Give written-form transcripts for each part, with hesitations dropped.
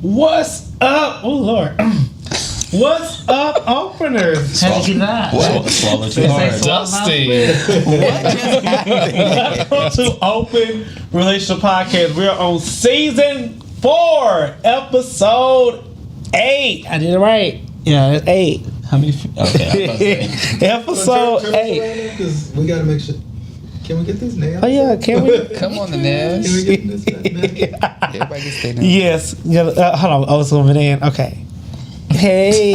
What's up? Oh, Lord. What's up, openers? How did you not? Swallow too hard. Dusty. Welcome to Open Relationship Podcast. We're on season 4, episode 8. I did it right. Yeah, it's 8. How many? Okay. Episode 8. Because we gotta make sure. Can we get these nails? Oh, yeah, can we? Come on, the nails. Can we get this nails? Everybody can stay down. Yes. Hold on. Oh, it's moving in. Okay. Hey.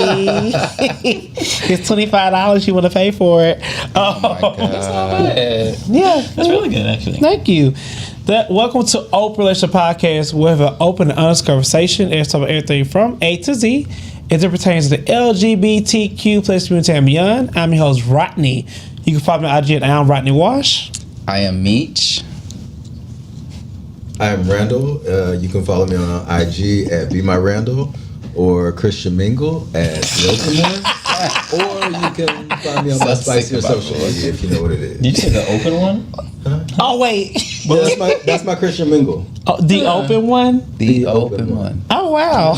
It's $25 you want to pay for it. Oh my God. That's not bad. Yeah. That's really good, actually. Thank you. Welcome to Open Relationship Podcast. We have an open and honest conversation. It's about everything from A to Z as it pertains to the LGBTQ plus community and beyond. I'm your host, Rodney. You can follow me on IG at I'm Rodney Wash. I am Meech. I am Randall. You can follow me on IG at Be My Randall or Christian Mingle at The Open One. Or you can find me on my Spicy or social media if you know what it is. Did you say the open one? Oh, wait. Yeah, that's my Christian Mingle. Oh, the open one? The open one. Oh, wow.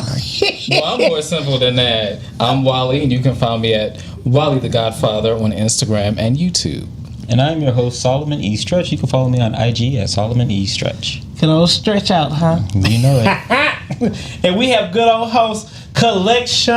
Well, I'm more simple than that. I'm Wally, and you can find me at Wally the Godfather on Instagram and YouTube. And I'm your host, Solomon E. Stretch. You can follow me on IG at Solomon E. Stretch. Can old stretch out, huh? You know it. And we have good old host Collection.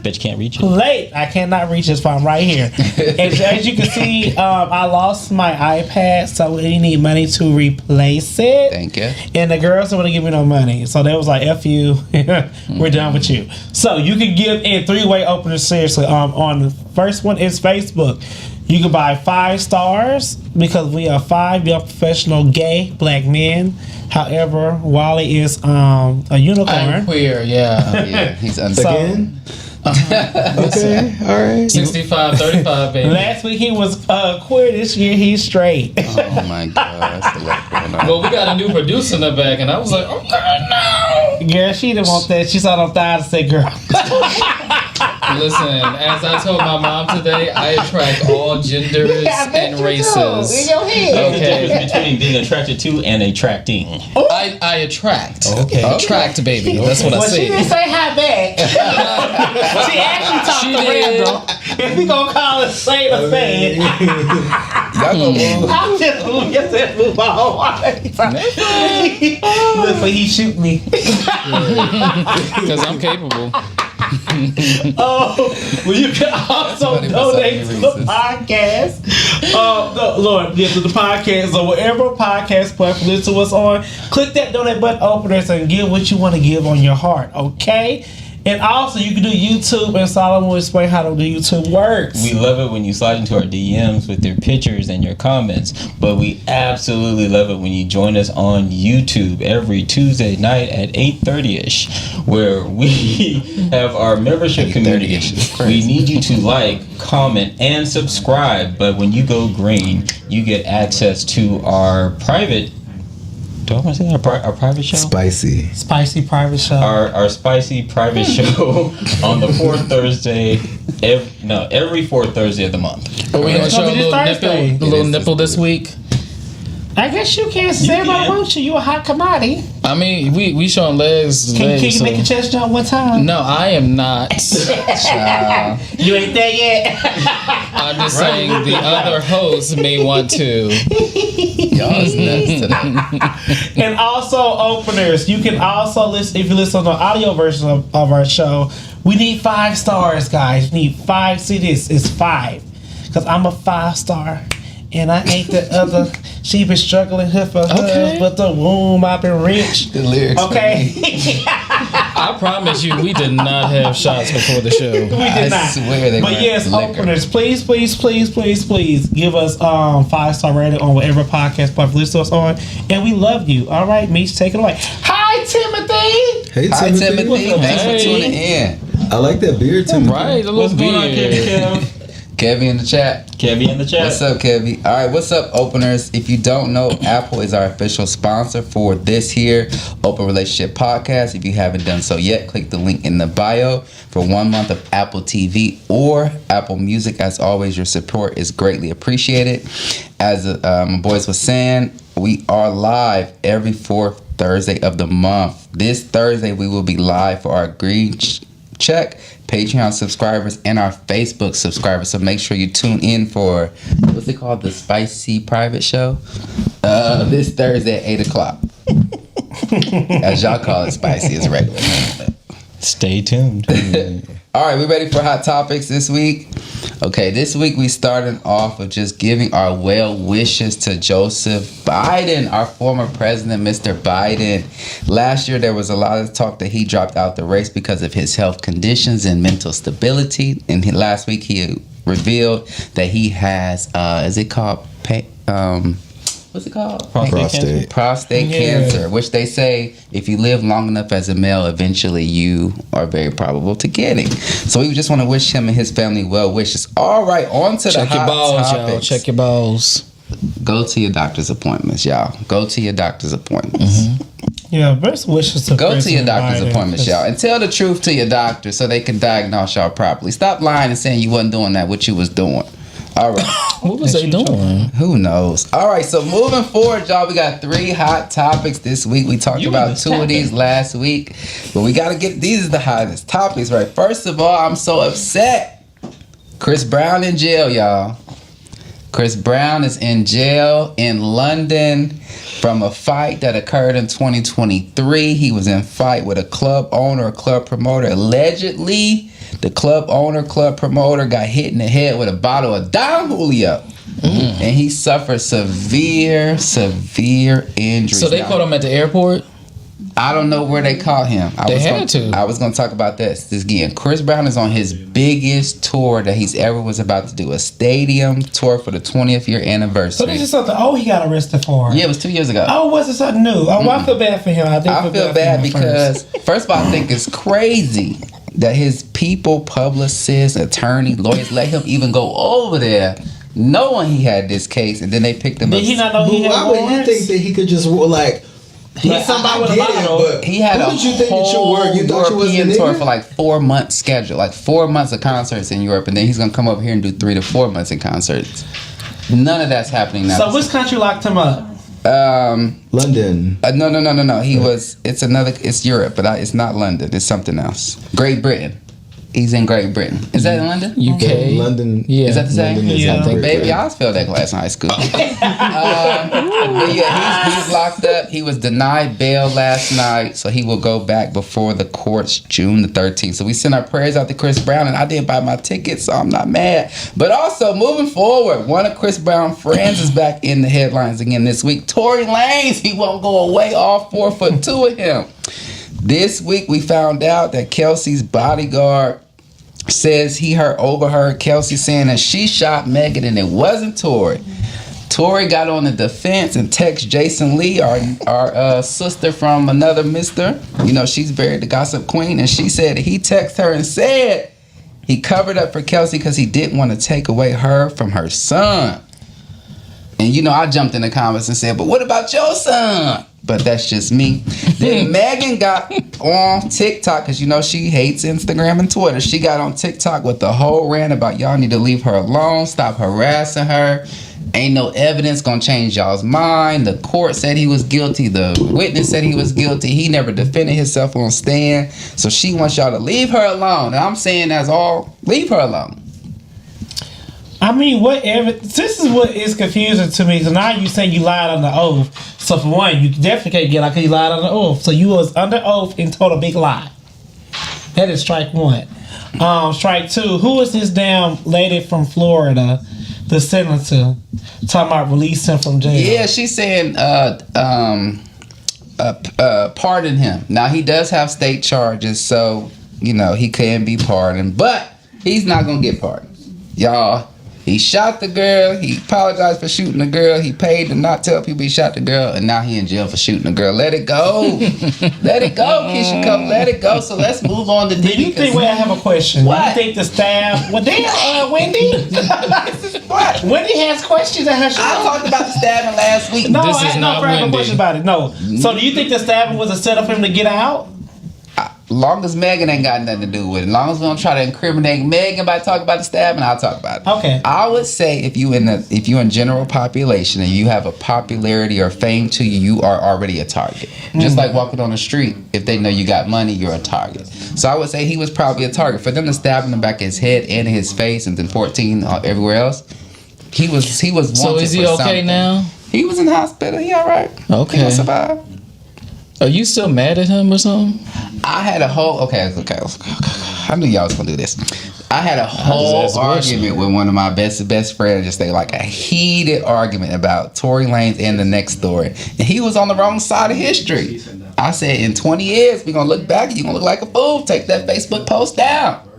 Bet you can't reach it. Late. I cannot reach this phone right here. As you can see, I lost my iPad, so we need money to replace it. Thank you. And the girls don't want to give me no money, so they was like, "F you, we're done with you." So you can give in 3-way openers seriously. On the first one is Facebook. You can buy 5 stars because we are 5 young professional gay black men. However, Wally is a unicorn. I'm queer, yeah. Oh, yeah, he's Again? Okay, all right. 65, 35, baby. Last week he was queer. This year he's straight. Oh my God, that's a lot going on. Well, we got a new producer in the back, and I was like, okay, no. Girl, she didn't want that. She saw them thighs and said, "Girl." Listen, as I told my mom today, I attract all genders and races. In your head. There's a Okay. difference between being attracted to and attracting. I attract. Okay. Attract, baby. That's what I Well, she said. didn't say hi back. She actually talked She to did. Randall. If we gonna call it say or say, Y'all go move. I'm just move on. Look, but he shoot me. Because I'm capable. Oh, well, you can also That's funny, donate to but the some podcast. No, Lord, yeah, to the podcast or whatever podcast platform you listen to us on. Click that donate button, openers, and give what you want to give on your heart, okay? And also, you can do YouTube, and Solomon will explain how the YouTube works. We love it when you slide into our DMs with your pictures and your comments, but we absolutely love it when you join us on YouTube every Tuesday night at 8:30ish, where we have our membership community. 8:30ish is We crazy. need you to like, comment, and subscribe, but when you go green, you get access to our private. Do I want to say our private show? Spicy. Spicy private show. Our spicy private show on the fourth Thursday, every fourth Thursday of the month. Are we going to It's show gonna a be this little Thursday. nipple, this week? I guess you can. Say everybody wants you. You a hot commodity. I mean, we showing legs. Can you so- make your chest jump one time? No, I am not. Child. You ain't there yet. I'm just saying the other hosts may want to. Y'all is nuts today. And also, openers, you can also listen, if you listen to the audio version of our show, we need 5 stars, guys. We need 5. See this, it's 5. Because I'm a 5-star. And I ain't the other. She been struggling her for Okay. her, but the womb I've been rich. The lyrics. Okay. I promise you, we did not have shots before the show. We did I not. swear they But weren't yes, liquor. openers, please give us 5-star rating on whatever podcast platform you listen to us on, and we love you. All right, Meech, take it away. Hi, Timothy. Hey, Hi, Timothy. Thanks Hey. for tuning in. I like that beard, Timothy. Right, a What's little going on, beard. Kev? Kevin in the chat. Kevy in the chat. What's up, Kevy? All right, what's up, openers? If you don't know, Apple is our official sponsor for this here Open Relationship Podcast. If you haven't done so yet, click the link in the bio for 1 month of Apple TV or Apple Music. As always, your support is greatly appreciated. As my boys was saying, we are live every fourth Thursday of the month. This Thursday, we will be live for our green check Patreon subscribers and our Facebook subscribers. So make sure you tune in for, what's it called? The Spicy Private Show? This Thursday at 8 o'clock. As y'all call it, spicy is regular. Stay tuned. All right, we ready for hot topics this week? Okay, this week we started off with just giving our well wishes to Joseph Biden, our former president, Mr. Biden. Last year there was a lot of talk that he dropped out the race because of his health conditions and mental stability. And last week he revealed that he has, is it called what's it called? Prostate cancer, which they say if you live long enough as a male, eventually you are very probable to getting. So we just want to wish him and his family well wishes. All right, on to the hot topics. Y'all. Check your balls. Go to your doctor's appointments, y'all. Go to your doctor's appointments. Yeah, best wishes to Go to your President doctor's Biden, appointments, y'all, and tell the truth to your doctor so they can diagnose y'all properly. Stop lying and saying you wasn't doing that, what you was doing. All right. What was they doing? Who knows? All right, so moving forward, y'all, we got 3 hot topics this week. We talked about 2 of these last week, but we got to get, these are the hottest topics, right? First of all, I'm so upset. Chris Brown in jail, y'all. Chris Brown is in jail in London from a fight that occurred in 2023. He was in a fight with a club owner, a club promoter. Allegedly, the club owner, club promoter got hit in the head with a bottle of Don Julio. And he suffered severe injuries. So they caught him at the airport? I don't know where they caught him. I was going to talk about this again. Chris Brown is on his biggest tour that he's ever was about to do. A stadium tour for the 20th year anniversary. So this is something, he got arrested for. Yeah, it was 2 years ago. Oh, was it something new? Oh, I feel bad for him. I feel bad because, first of all, I think it's crazy that his people, publicists, attorney, lawyers let him even go over there knowing he had this case, and then they picked him up. Did he not know he had Why would he think that he could just, like... He's somebody with a bottle. He had a whole European tour for like 4 months scheduled, like 4 months of concerts in Europe, and then he's gonna come over here and do 3 to 4 months of concerts. None of that's happening now. So which country locked him up? London. No. It's Europe, but it's not London. It's something else. Great Britain. He's in Great Britain. Is that in London? UK. London. Yeah. Is that the same? Yeah. Baby, I failed that class in high school. But yeah, he's locked up. He was denied bail last night, so he will go back before the courts June the 13th. So we send our prayers out to Chris Brown, and I didn't buy my ticket, so I'm not mad. But also, moving forward, one of Chris Brown's friends is back in the headlines again this week. Tori Lane, he won't go away, all 4'2" of him. This week, we found out that Kelsey's bodyguard says he overheard Kelsey saying that she shot Megan and it wasn't Tori. Tori got on the defense and texted Jason Lee, our sister from another mister. You know, she's buried the gossip queen, and she said that he texted her and said he covered up for Kelsey because he didn't want to take away her from her son. And you know, I jumped in the comments and said, but what about your son? But that's just me. Then Megan got on TikTok, because you know she hates Instagram and Twitter. She got on TikTok with the whole rant about y'all need to leave her alone, stop harassing her. Ain't no evidence gonna change y'all's mind. The court said he was guilty. The witness said he was guilty. He never defended himself on stand. So she wants y'all to leave her alone. And I'm saying that's all. Leave her alone. I mean, this is what is confusing to me. So now you saying you lied on the oath. So for one, you definitely can't get like you lied on the oath. So you was under oath and told a big lie. That is strike 1. Strike 2. Who is this damn lady from Florida, the senator, talking about releasing him from jail? Yeah, she's saying pardon him. Now he does have state charges, so you know he can be pardoned, but he's not gonna get pardoned, y'all. He shot the girl. He apologized for shooting the girl. He paid to not tell people he shot the girl, and now he in jail for shooting the girl. Let it go. Let it go, Keisha Cup. Let it go. So let's move on to Diddy. Do you think? Wait, I have a question. What? Do you think the staff? Well, damn, Wendy. What? Wendy has questions at her show. I talked about the stabbing last week. I have a question about it. No. So do you think the stabbing was a setup for him to get out? long as Megan ain't got nothing to do with it, as long as we don't try to incriminate Megan by talking about the stabbing, I'll talk about it. Okay. I would say if you in general population and you have a popularity or fame to you, you are already a target. Just like walking on the street, if they know you got money, you're a target. So I would say he was probably a target. For them to stab him in the back of his head and his face and then 14 everywhere else, he was wanted. So is he for okay something. now? He was in the hospital. He all right. Okay. He gonna survive. Are you still mad at him or something? I had a whole okay. I knew y'all was gonna do this. I had a whole argument with one of my best friends. Just like a heated argument about Tori Lane and the next story, and he was on the wrong side of history. I said, in 20 years, we gonna look back and you gonna look like a fool. Take that Facebook post down.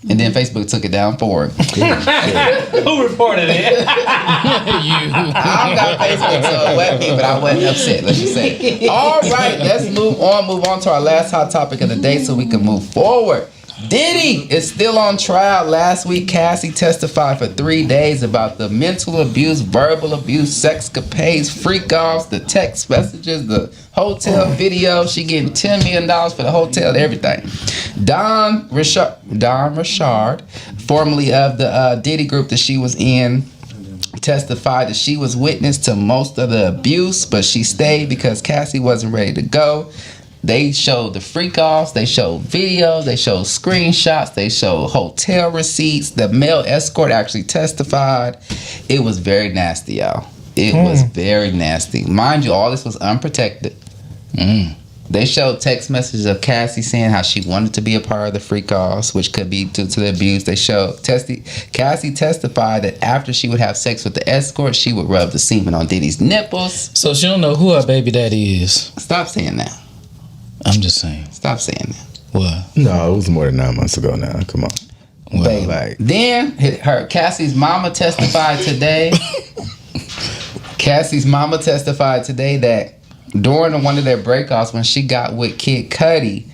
And then Facebook took it down for him. Who reported it? You. I don't got Facebook, so it wet me, but I wasn't upset. Let's just say. All right, let's move on to our last hot topic of the day so we can move forward. Diddy is still on trial. Last week, Cassie testified for 3 days about the mental abuse, verbal abuse, sexcapades, freak-offs, the text messages, the hotel video. She getting $10 million for the hotel, everything. Don Richard, formerly of the Diddy group that she was in, testified that she was witness to most of the abuse, but she stayed because Cassie wasn't ready to go. They showed the freak-offs, they showed videos, they showed screenshots, they showed hotel receipts. The male escort actually testified. It was very nasty, y'all. It was very nasty. Mind you, all this was unprotected. They showed text messages of Cassie saying how she wanted to be a part of the freak-offs, which could be due to the abuse. They showed Cassie testified that after she would have sex with the escort, she would rub the semen on Diddy's nipples. So she don't know who her baby daddy is. Stop saying that. I'm just saying. Stop saying that. What? No, it was more than 9 months ago now. Come on. Well, Baby. like- Then Cassie's mama testified today. Cassie's mama testified today that during one of their breakoffs when she got with Kid Cudi,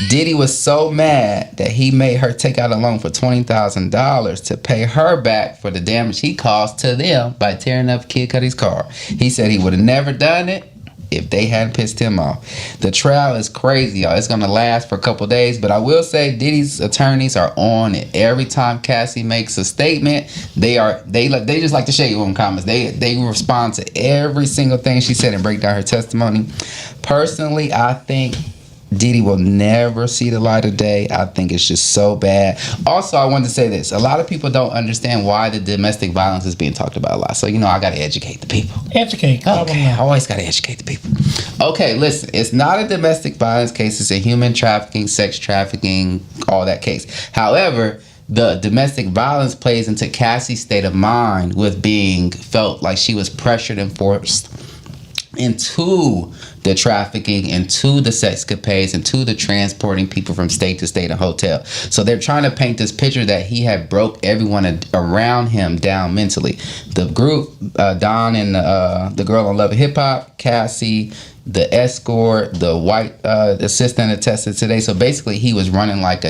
Diddy was so mad that he made her take out a loan for $20,000 to pay her back for the damage he caused to them by tearing up Kid Cudi's car. He said he would have never done it if they hadn't pissed him off. The trial is crazy, y'all. It's gonna last for a couple days, but I will say Diddy's attorneys are on it. Every time Cassie makes a statement, they just like to shade you in comments. They respond to every single thing she said and break down her testimony. Personally, I think Diddy will never see the light of day. I think it's just so bad. Also, I wanted to say this. A lot of people don't understand why the domestic violence is being talked about a lot. So, I got to educate the people. Educate. Okay, I always got to educate the people. Okay, listen. It's not a domestic violence case. It's a human trafficking, sex trafficking, all that case. However, the domestic violence plays into Cassie's state of mind with being felt like she was pressured and forced into the trafficking, into the sexcapades, into the transporting people from state to state and hotel. So they're trying to paint this picture that he had broke everyone around him down mentally. The group, Don and the girl on Love and Hip Hop, Cassie, the escort, the white assistant attested today. So basically he was running like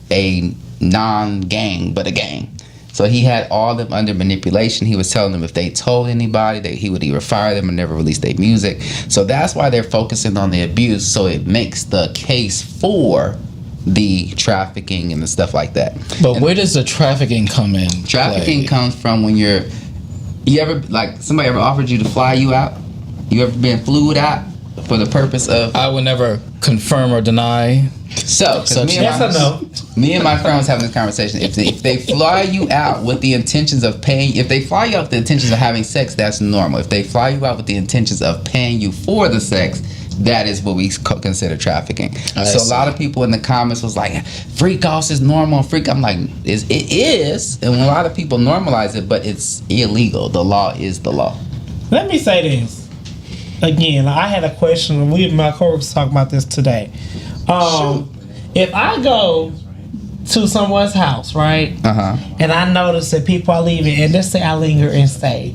a non-gang, but a gang. So he had all of them under manipulation. He was telling them if they told anybody that he would either fire them or never release their music. So that's why they're focusing on the abuse. So it makes the case for the trafficking and the stuff like that. But where does the trafficking come in? Trafficking comes from when you ever, like, somebody ever offered you to fly you out? You ever been flued out for the purpose of? I would never confirm or deny. So, me and my friend was having this conversation. If they fly you out with the intentions of paying, if they fly you out with the intentions of having sex, that's normal. If they fly you out with the intentions of paying you for the sex, that is what we consider trafficking. So a lot of people in the comments was like, freak-offs is normal. I'm like, it is, and a lot of people normalize it, but it's illegal. The law is the law. Let me say this again. I had a question. We and my coworkers talking about this today. If I go to someone's house, right, and I notice that people are leaving, and let's say I linger and stay,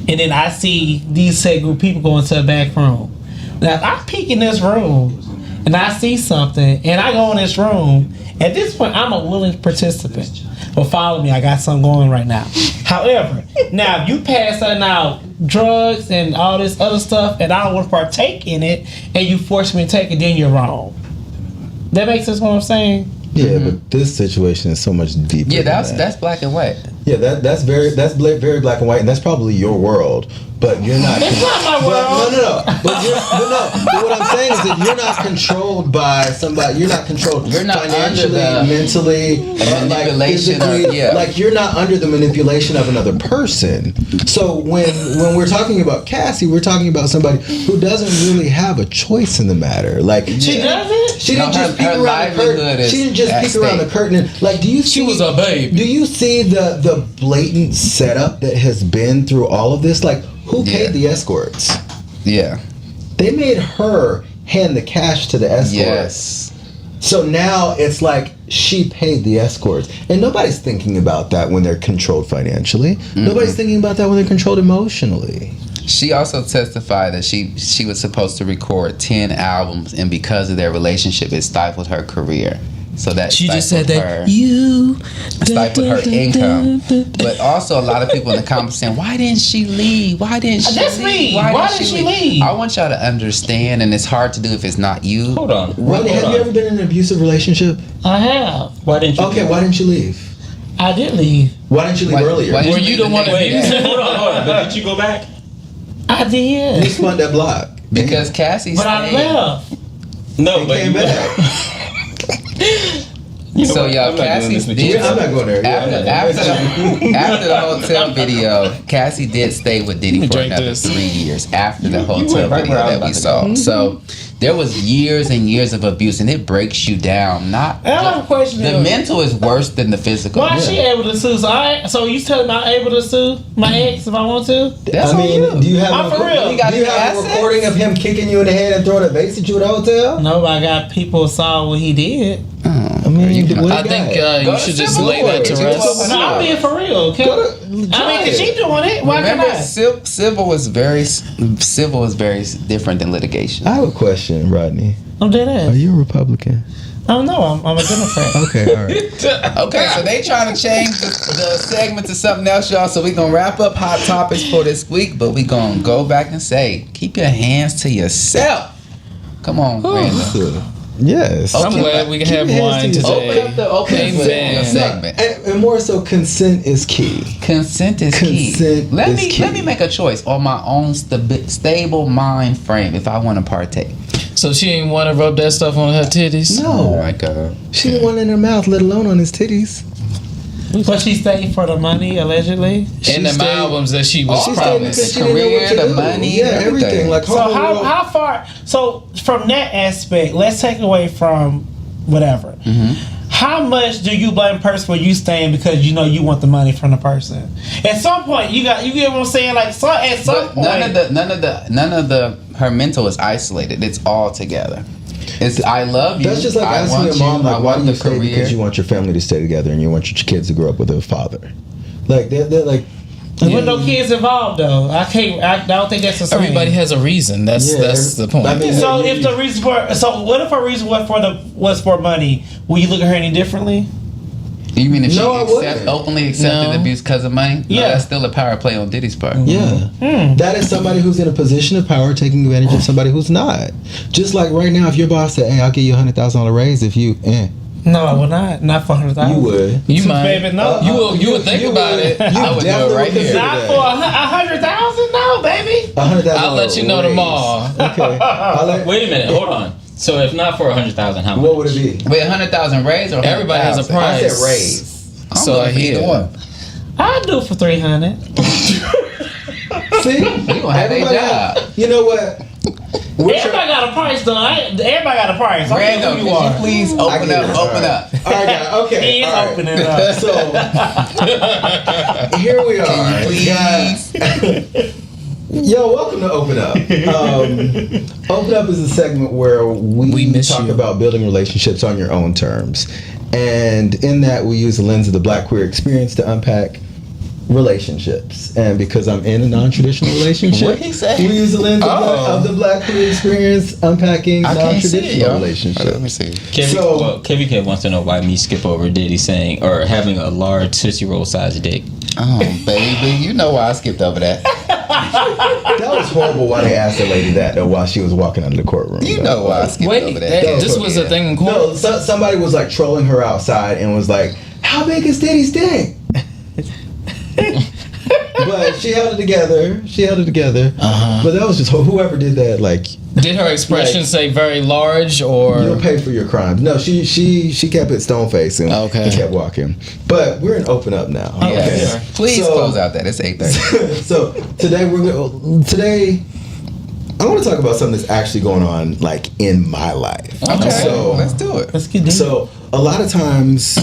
and then I see these said group of people go into the back room. Now, if I peek in this room and I see something, and I go in this room, at this point, I'm a willing participant. But follow me, I got something going right now. However, now if you passing out drugs and all this other stuff, and I don't want to partake in it, and you force me to take it, then you're wrong. That makes sense what I'm saying. Yeah, but this situation is so much deeper. Yeah, than that's black and white. Yeah, that's very black and white, and that's probably your world. But you're not. It's not my world. No. But what I'm saying is that you're not controlled by somebody. You're not controlled. You're not financially, under the mentally, manipulation. Like you're not under the manipulation of another person. So when we're talking about Cassie, we're talking about somebody who doesn't really have a choice in the matter. Like She doesn't? She didn't just peek around the curtain. She didn't just peek around the curtain. And, like, do you see? She was a babe. Do you see the blatant setup that has been through all of this? Like, who paid the escorts? Yeah. They made her hand the cash to the escorts. Yes. So now it's like she paid the escorts. And nobody's thinking about that when they're controlled financially. Mm-hmm. Nobody's thinking about that when they're controlled emotionally. She also testified that she was supposed to record 10 albums, and because of their relationship, it stifled her career. So that she just said that stifled her income. But also, a lot of people in the comments saying, "Why didn't she leave? Why didn't she That's leave? me. Why did she leave?" I want y'all to understand, and it's hard to do if it's not you. Hold on. Rodney, have you ever been in an abusive relationship? I have. Why didn't you? Okay, why didn't you leave? I did leave. Why didn't you leave earlier? Why didn't Were you you leave the one next that day? Hold on. But did you go back? I You did. spun that block. Because Cassie But I stayed. left. No, but Came back. So y'all, Cassie did. I'm not going there. After the hotel video, Cassie did stay with Diddy for Drink another this. 3 years after the hotel went right video where I was that we about to saw. go. So there was years and years of abuse, and it breaks you down. Not I have a question. the mental is worse than the physical. Why is she able to sue? So you telling me I'm able to sue my ex if I want to? That's I mean, on do you have I'm for real. You got do you have a assets? recording of him kicking you in the head and throwing a vase at you at the hotel? No, but I got people saw what he did. I mean, what I do you think got? you Go should to just civil lay that to court. rest. No, I'm being for real. Okay? I mean, cause she doing it. Why Remember, can't I? civil is very different than litigation. I have a question, Rodney. I'm dead Are ass. you a Republican? I don't know. I'm a Democrat. Okay, all right. Okay, so they trying to change the segment to something else, y'all. So we gonna wrap up hot topics for this week, but we gonna go back and say, keep your hands to yourself. Come on, Randall. Yes. I'm glad we can have wine today. Open with Amen. your segment. And more so, consent is key. Consent is key. Consent Let is me key. make a choice on my own stable mind frame if I want to partake. So she ain't want to rub that stuff on her titties? Oh No. my God. She didn't want it in her mouth, let alone on his titties. But she stayed for the money, allegedly. And them stayed- albums that she was She stayed because promised. she didn't know what Career, to the do. money, Yeah, everything. everything. Like, So how far? So from that aspect, let's take away from whatever. How much do you blame a person for you staying because you know you want the money from the person? At some point, you get what I'm saying. Like so, at some But point, none of the her mental is isolated. It's all together. It's I love you. That's just like I asking want your mom, you, like, I why want do you the stay? career. Because you want your family to stay together and you want your kids to grow up with a father. Like, they're like... with no kids involved, though, I don't think that's the same. Everybody has a reason. That's the point. I mean, So if the reason what if her reason was for money? Will you look at her any differently? You mean if No, I she wouldn't. openly accepted No. abuse because of money? Yeah. No, that's still a power play on Diddy's part. Yeah. That is somebody who's in a position of power taking advantage of somebody who's not. Just like right now, if your boss said, hey, I'll give you a $100,000 raise if you... No, I would not. Not for $100,000. You would. You might. Baby, no. You would think about it. I would do it right here. Not for $100,000, no, baby. $100,000 I'll let you know raise. tomorrow. Okay. Wait a minute. Hold on. So if not for 100,000, how much? What would it be? Wait, 100,000 raise or Everybody has a 100,000? I price. said raise. I'm So going I for either hear. one. I'll do it for $300. See? You gonna have a job. You know what? Everybody got a price, though. Everybody got a price. I don't care Randall, who could you you are. please I open get up? it. Open up. All right, guys. Okay. He is all right. opening up. So here we are, Please. guys. Yo, welcome to Open Up. Open Up is a segment where we miss talk you. about building relationships on your own terms. And in that, we use the lens of the Black queer experience to unpack relationships. And because I'm in a non-traditional relationship, What'd he say? we use the lens Oh. of the Black queer experience unpacking I can't see it, non-traditional yo. relationships. Let me see. Kevin K wants to know why me skip over Diddy saying or having a large 60-year-old size dick. Oh, baby. You know why I skipped over that. That was horrible why they asked the lady that while she was walking out of the courtroom. You know why I skipped over that. This was a thing in court? No, somebody was like trolling her outside and was like, how big is Diddy's dick? But she held it together. But that was just whoever did that. Like, did her expression say very large or? You'll pay for your crimes. No, she kept it stone faced and kept walking. But we're in open up now. Okay. Yeah. Please close out that. It's 8:30. So today I want to talk about something that's actually going on like in my life. Okay. So let's do it. Let's get deep. So a lot of times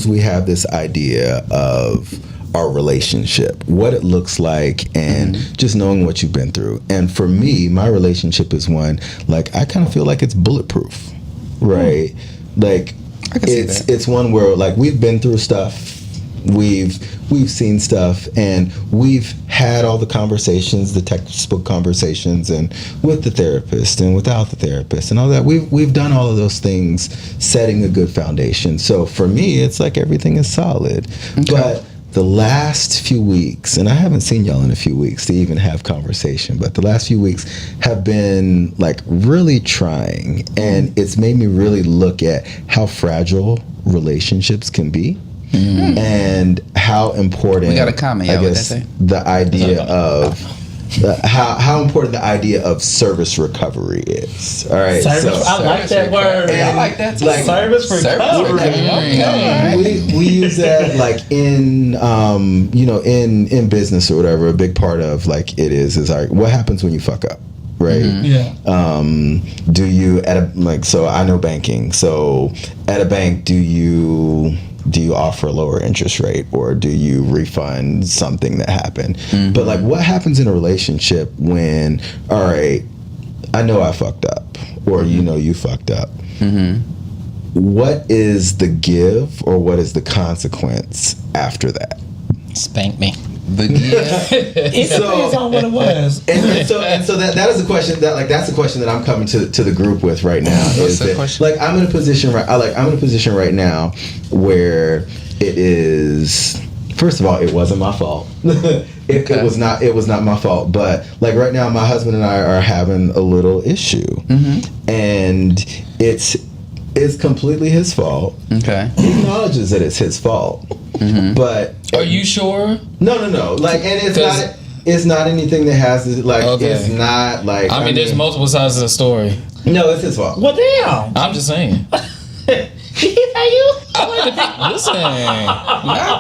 we have this idea of our relationship, what it looks like, and just knowing what you've been through. And for me, my relationship is one, like, I kind of feel like it's bulletproof, right? Like, I can see that. It's one where, like, we've been through stuff, we've seen stuff, and we've had all the conversations, the textbook conversations, and with the therapist and without the therapist and all that. We've done all of those things, setting a good foundation. So for me, it's like everything is solid. Okay. But the last few weeks, and I haven't seen y'all in a few weeks to even have conversation, but the last few weeks have been like really trying, and it's made me really look at how fragile relationships can be. And how important, we got a comment, I guess, the idea of how important the idea of service recovery is. All right, I like that word. I like that too. Like, service recovery. We use that like in in business or whatever. A big part of like it is like what happens when you fuck up. Right. Yeah. Do you so I know banking. So at a bank, do you offer a lower interest rate or do you refund something that happened? But like what happens in a relationship when, all right, I know I fucked up or you fucked up. What is the give or what is the consequence after that? Spank me. The give. It depends on what it was. And so that is a question that's a question that I'm coming to the group with right now. What's the question? Like I'm in a position right now where it is. First of all, it wasn't my fault. It was not my fault. But like right now, my husband and I are having a little issue, and it's completely his fault. Okay, he acknowledges that it's his fault. But are you sure? No. Like, and it's not anything that has like. Okay. It's not like. I mean, there's multiple sides of the story. No, it's his fault. Well, damn. I'm just saying. Did he pay you? I like to pick. Listen.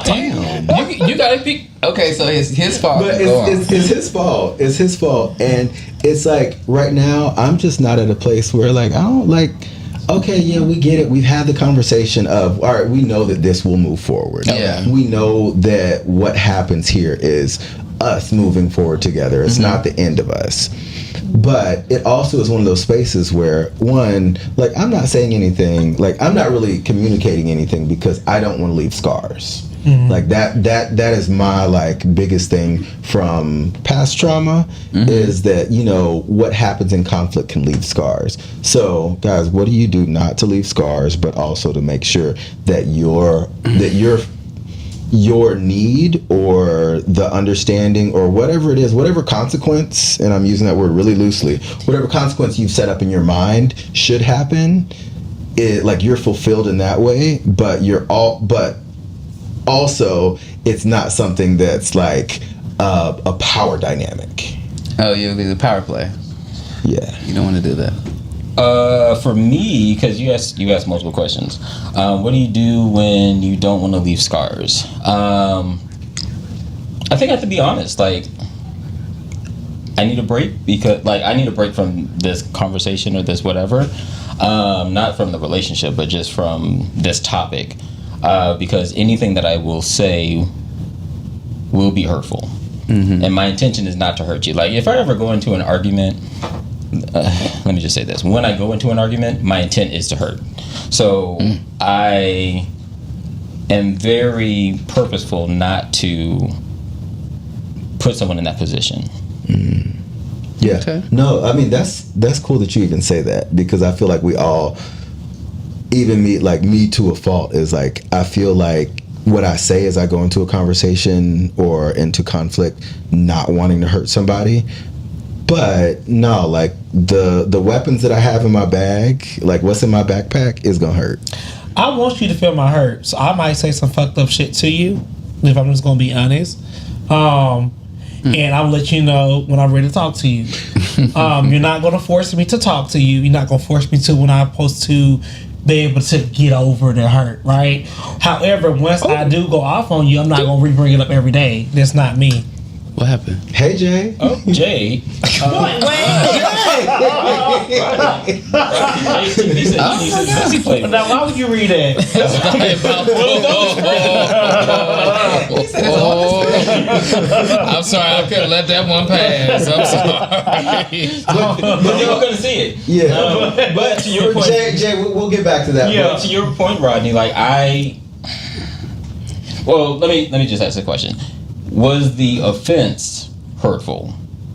Damn. You gotta pick. Okay, so it's his fault. But it's his fault. It's his fault, and it's like right now I'm just not at a place where like I don't like. Okay, yeah, we get it. We've had the conversation of, all right, we know that this will move forward. Yeah. We know that what happens here is us moving forward together. It's not the end of us. But it also is one of those spaces where, one, like, I'm not saying anything, like, I'm not really communicating anything because I don't want to leave scars. Like that is my like biggest thing from past trauma is that what happens in conflict can leave scars. So guys, what do you do not to leave scars, but also to make sure that your need or the understanding or whatever it is, whatever consequence, and I'm using that word really loosely, whatever consequence you've set up in your mind should happen, like you're fulfilled in that way, but also, it's not something that's like a power dynamic. Oh, you leave the power play. Yeah, you don't want to do that. For me, because you asked multiple questions. What do you do when you don't want to leave scars? I think I have to be honest. Like, I need a break because, like, I need a break from this conversation or this whatever. Not from the relationship, but just from this topic. Because anything that I will say will be hurtful. And my intention is not to hurt you. Like, if I ever go into an argument, let me just say this. When I go into an argument, my intent is to hurt. So I am very purposeful not to put someone in that position. Yeah. Okay. No, I mean, that's cool that you even say that because I feel like we all... Even me to a fault is like I feel like what I say as I go into a conversation or into conflict, not wanting to hurt somebody. But no, like the weapons that I have in my bag, like what's in my backpack, is gonna hurt. I want you to feel my hurt, so I might say some fucked up shit to you, if I'm just gonna be honest. And I'll let you know when I'm ready to talk to you. You're not gonna force me to talk to you. You're not gonna force me to when I'm supposed to be able to get over the hurt, right? However, once I do go off on you, I'm not gonna re-bring it up every day. That's not me. What happened? Hey, Jay. Oh, Jay. He said he needs his pussy played. Now, why would you read that? I'm sorry, I couldn't let that one pass. I'm sorry. But you were going to see it. Yeah. But to your point, Jay, we'll get back to that. yeah. But to your point, Rodney, like well, let me just ask a question. Was the offense hurtful?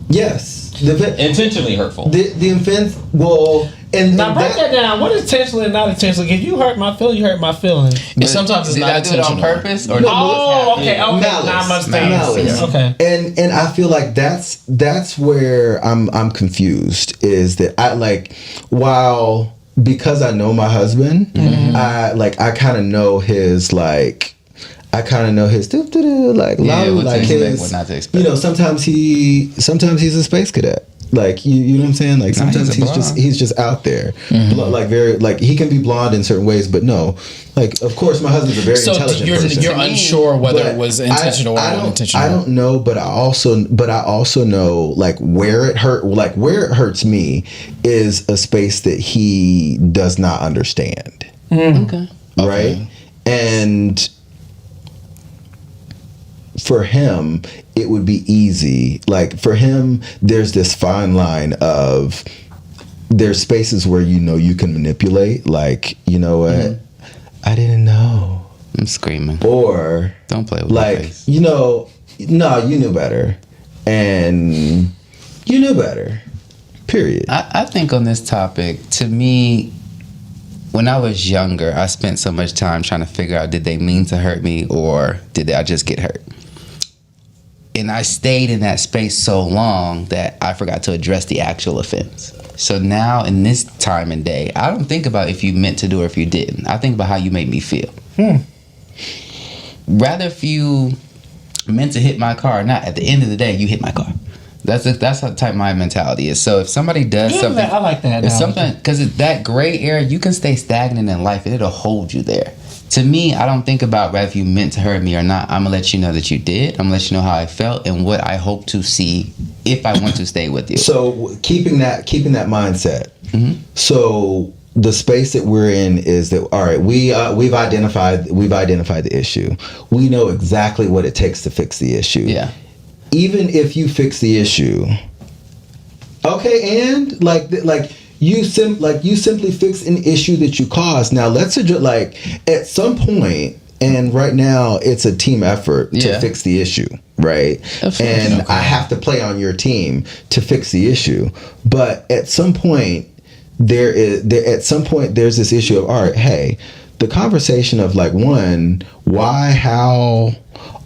Yes. Intentionally hurtful? The offense, well... And now break that down. What is intentionally and not intentionally? If you hurt my feelings, you hurt my feelings. Sometimes it's did not I do it intentional. on purpose or Okay. Malice. Now I understand. Malice. Okay. And I feel like that's where I'm confused, is that I like, while, because I know my husband, I kind of know his like, I kind of know his like what like to his expect, what not to expect. You know, sometimes he's a space cadet. Like you know what I'm saying? Like sometimes he's just out there, like very like he can be blonde in certain ways, but no, like of course my husband's a very intelligent person. You're unsure whether But it was intentional or unintentional. I don't know, but I also know like where it hurts me is a space that he does not understand. Okay. Right? And for him, it would be easy. Like for him, there's this fine line of there's spaces where you can manipulate. Like, you know what? I didn't know. I'm screaming. Or Don't play with like, my face. you know, no, you knew better. And you knew better. Period. I think on this topic, to me, when I was younger, I spent so much time trying to figure out, did they mean to hurt me or did I just get hurt? And I stayed in that space so long that I forgot to address the actual offense. So now in this time and day, I don't think about if you meant to do or if you didn't. I think about how you made me feel. Rather if you meant to hit my car or not, at the end of the day, you hit my car. That's how type my mentality is. So if somebody does something, I like that. if something, because it's that gray area, you can stay stagnant in life and it'll hold you there. To me, I don't think about whether you meant to hurt me or not. I'm gonna let you know that you did. I'm gonna let you know how I felt and what I hope to see if I want to stay with you. So keeping that mindset. So the space that we're in is that, all right, we've identified the issue. We know exactly what it takes to fix the issue. Yeah. Even if you fix the issue, okay, and like you simply fix an issue that you caused. Now let's like at some point, and right now it's a team effort to fix the issue, right? And I have to play on your team to fix the issue. But at some point, there's this issue of, all right, hey, the conversation of like, one, why, how,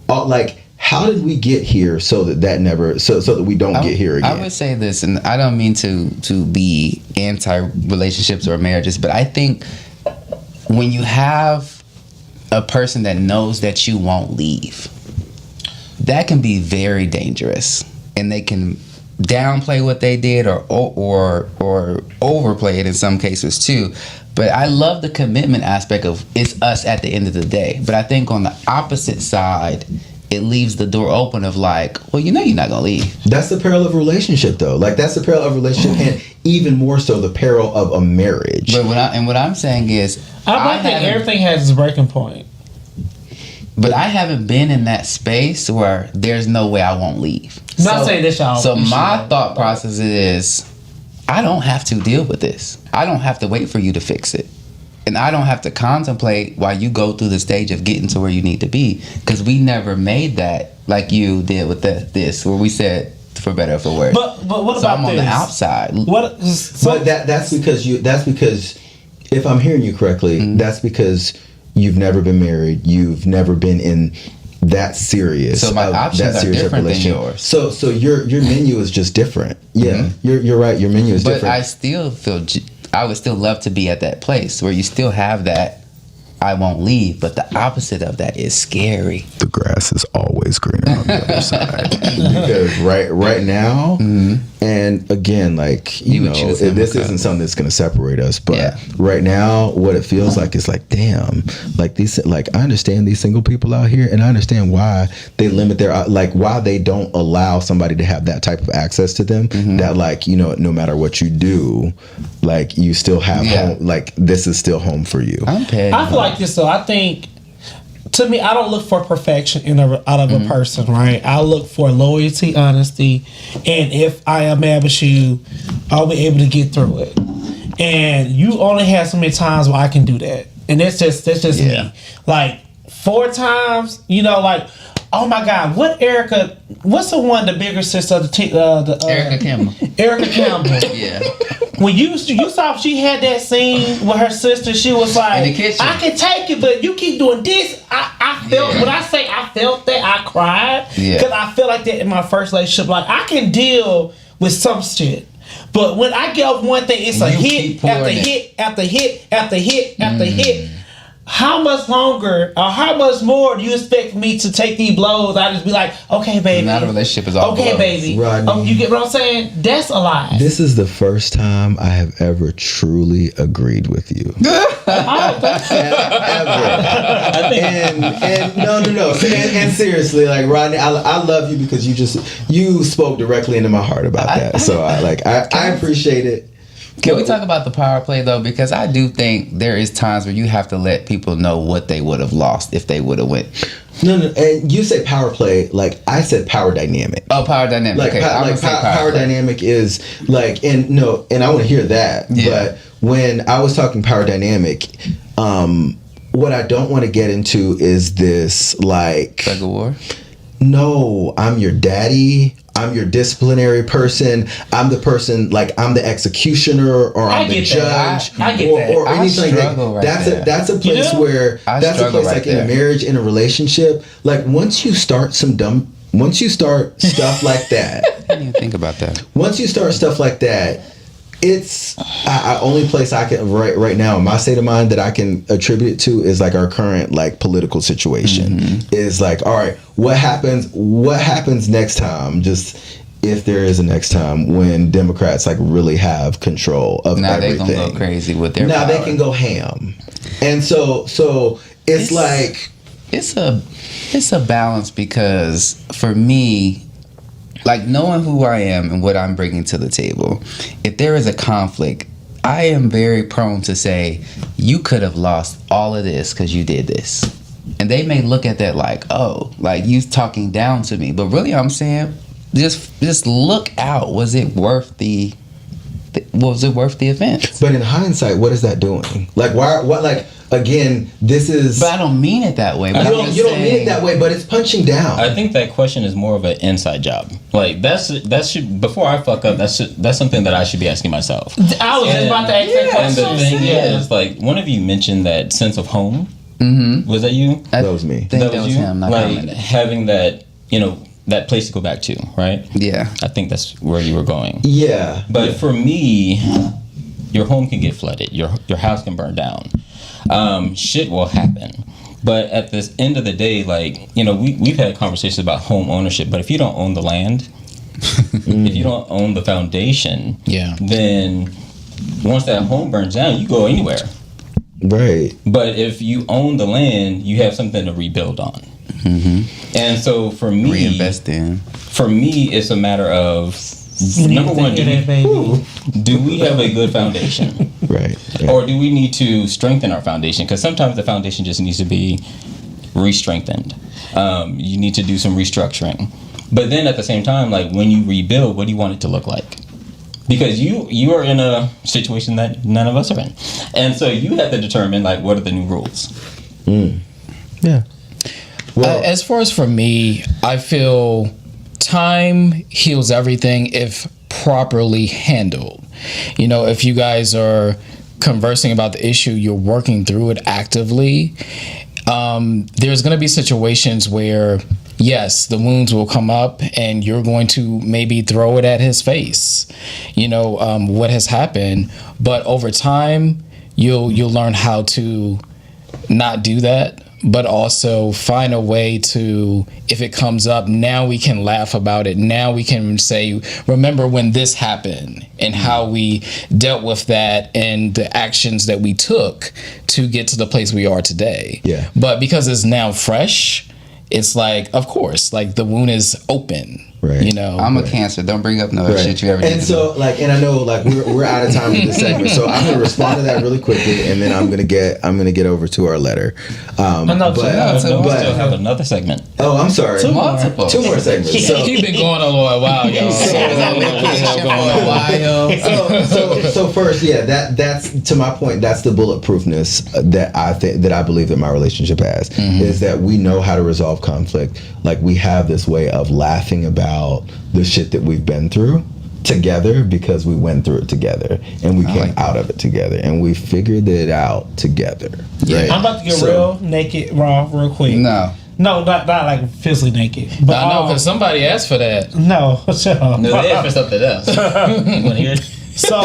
like, how did we get here so that we don't get here again? I would say this, and I don't mean to be anti-relationships or marriages, but I think when you have a person that knows that you won't leave, that can be very dangerous, and they can downplay what they did or overplay it in some cases too. But I love the commitment aspect of it's us at the end of the day. But I think on the opposite side, it leaves the door open of like, well, you're not gonna leave. That's the peril of a relationship, though. Like that's the peril of a relationship, and even more so the peril of a marriage. But what I'm saying is, I think everything has its breaking point. But I haven't been in that space where there's no way I won't leave. Not saying this, y'all. So my thought process is, I don't have to deal with this. I don't have to wait for you to fix it. And I don't have to contemplate while you go through the stage of getting to where you need to be. Because we never made that like you did with this, where we said, for better or for worse. But what so about I'm on this? the outside. But that's because if I'm hearing you correctly, that's because you've never been married, you've never been in that serious. So my options are different than yours. So your menu is just different. Yeah, you're right. Your menu is but different. I still feel I would still love to be at that place where you still have that. I won't leave, but the opposite of that is scary. The grass is always greener on the other side. Because right now, and again, like you know, this isn't something that's going to separate us. But right now, what it feels like is like, damn, like these, like I understand these single people out here, and I understand why they limit their, like why they don't allow somebody to have that type of access to them. That like you know, no matter what you do, like you still have home. Like this is still home for you. I'm petty. I feel like this though. I think, to me, I don't look for perfection out of a person, right? I look for loyalty, honesty, and if I am mad with you, I'll be able to get through it. And you only have so many times where I can do that, and that's just me. Like 4 times, you know, like. Oh my God! What's the one, the bigger sister of the Erica Campbell. Erica Campbell. Yeah. When you saw she had that scene with her sister, she was like, in the kitchen. "I can take it, but you keep doing this." I felt when I say I felt that, I cried because I feel like that in my first relationship. Like I can deal with some shit. But when I get off one thing, it's a hit after hit after hit after hit after hit. How much longer or how much more do you expect me to take these blows? I just be like, okay, baby. Not a relationship is all okay, blows. baby. Rodney. Oh, you get what I'm saying? That's a lie. This is the first time I have ever truly agreed with you. And no. And seriously, like Rodney, I love you because you spoke directly into my heart about that. So I appreciate it. Can we talk about the power play though? Because I do think there is times where you have to let people know what they would have lost if they would have went. No, and you say power play, like I said power dynamic. Oh, power dynamic. Like, okay, power dynamic is like, and I want to hear that. Yeah. But when I was talking power dynamic, what I don't want to get into is this like tug of war. No, I'm your daddy. I'm your disciplinary person. I'm the person, like I'm the executioner, or I'm the judge, I get that. or anything. That's a place where like in a marriage, in a relationship, like once you start stuff like that. I didn't even think about that. Once you start stuff like that, it's only place I can right now in my state of mind that I can attribute it to is like our current like political situation. Is like, all right, what happens next time, just if there is a next time, when Democrats like really have control of everything. Now they gonna go crazy with their power. They can go ham. And so it's like it's a balance, because for me, like knowing who I am and what I'm bringing to the table, if there is a conflict, I am very prone to say, you could have lost all of this because you did this. And they may look at that like, oh, like you talking down to me. But really I'm saying, just look out. Was it worth the event? But in hindsight, what is that doing? Like what like again, this is. But I don't mean it that way. But you don't mean it that way, but it's punching down. I think that question is more of an inside job. Like that should, before I fuck up, that's something that I should be asking myself. I was just about to ask that question. And the thing is, like, one of you mentioned that sense of home. Was that you? That was me. That was you? Him. Like having that, that place to go back to, right? Yeah. I think that's where you were going. Yeah. But for me, your home can get flooded. Your house can burn down. Shit will happen. But at the end of the day, like, we've had conversations about home ownership, but if you don't own the land, if you don't own the foundation, then once that home burns down, you go anywhere. Right. But if you own the land, you have something to rebuild on. And so for me, reinvest in. For me, it's a matter of number one, do we have a good foundation? Right. Or do we need to strengthen our foundation? Because sometimes the foundation just needs to be re-strengthened. You need to do some restructuring. But then at the same time, like when you rebuild, what do you want it to look like? Because you are in a situation that none of us are in. And so you have to determine, like, what are the new rules? Yeah. Well, as far as for me, I feel time heals everything if properly handled. If you guys are conversing about the issue, you're working through it actively, there's going to be situations where, yes, the wounds will come up and you're going to maybe throw it at his face, what has happened. But over time, you'll learn how to not do that, but also find a way to, if it comes up, now we can laugh about it. Now we can say, remember when this happened and how we dealt with that and the actions that we took to get to the place we are today. Yeah. But because it's now fresh, it's like, of course, like the wound is open. Right. I'm a Cancer. Don't bring up no shit you ever did. And so, and I know, we're out of time with this segment, so I'm gonna respond to that really quickly, and then I'm gonna get over to our letter. We still have another segment. Oh, I'm sorry. Two more segments. So, You've been going a little while, y'all. So first, that's to my point. That's the bulletproofness that I believe that my relationship has, is that we know how to resolve conflict. Like, we have this way of laughing about the shit that we've been through together because we went through it together and we came out of it together and we figured it out together. Right? I'm about to get real naked, raw, real quick. No, not like physically naked. But I know, because somebody asked for that. No, shut up. No, they asked for something else. You want to hear it? So,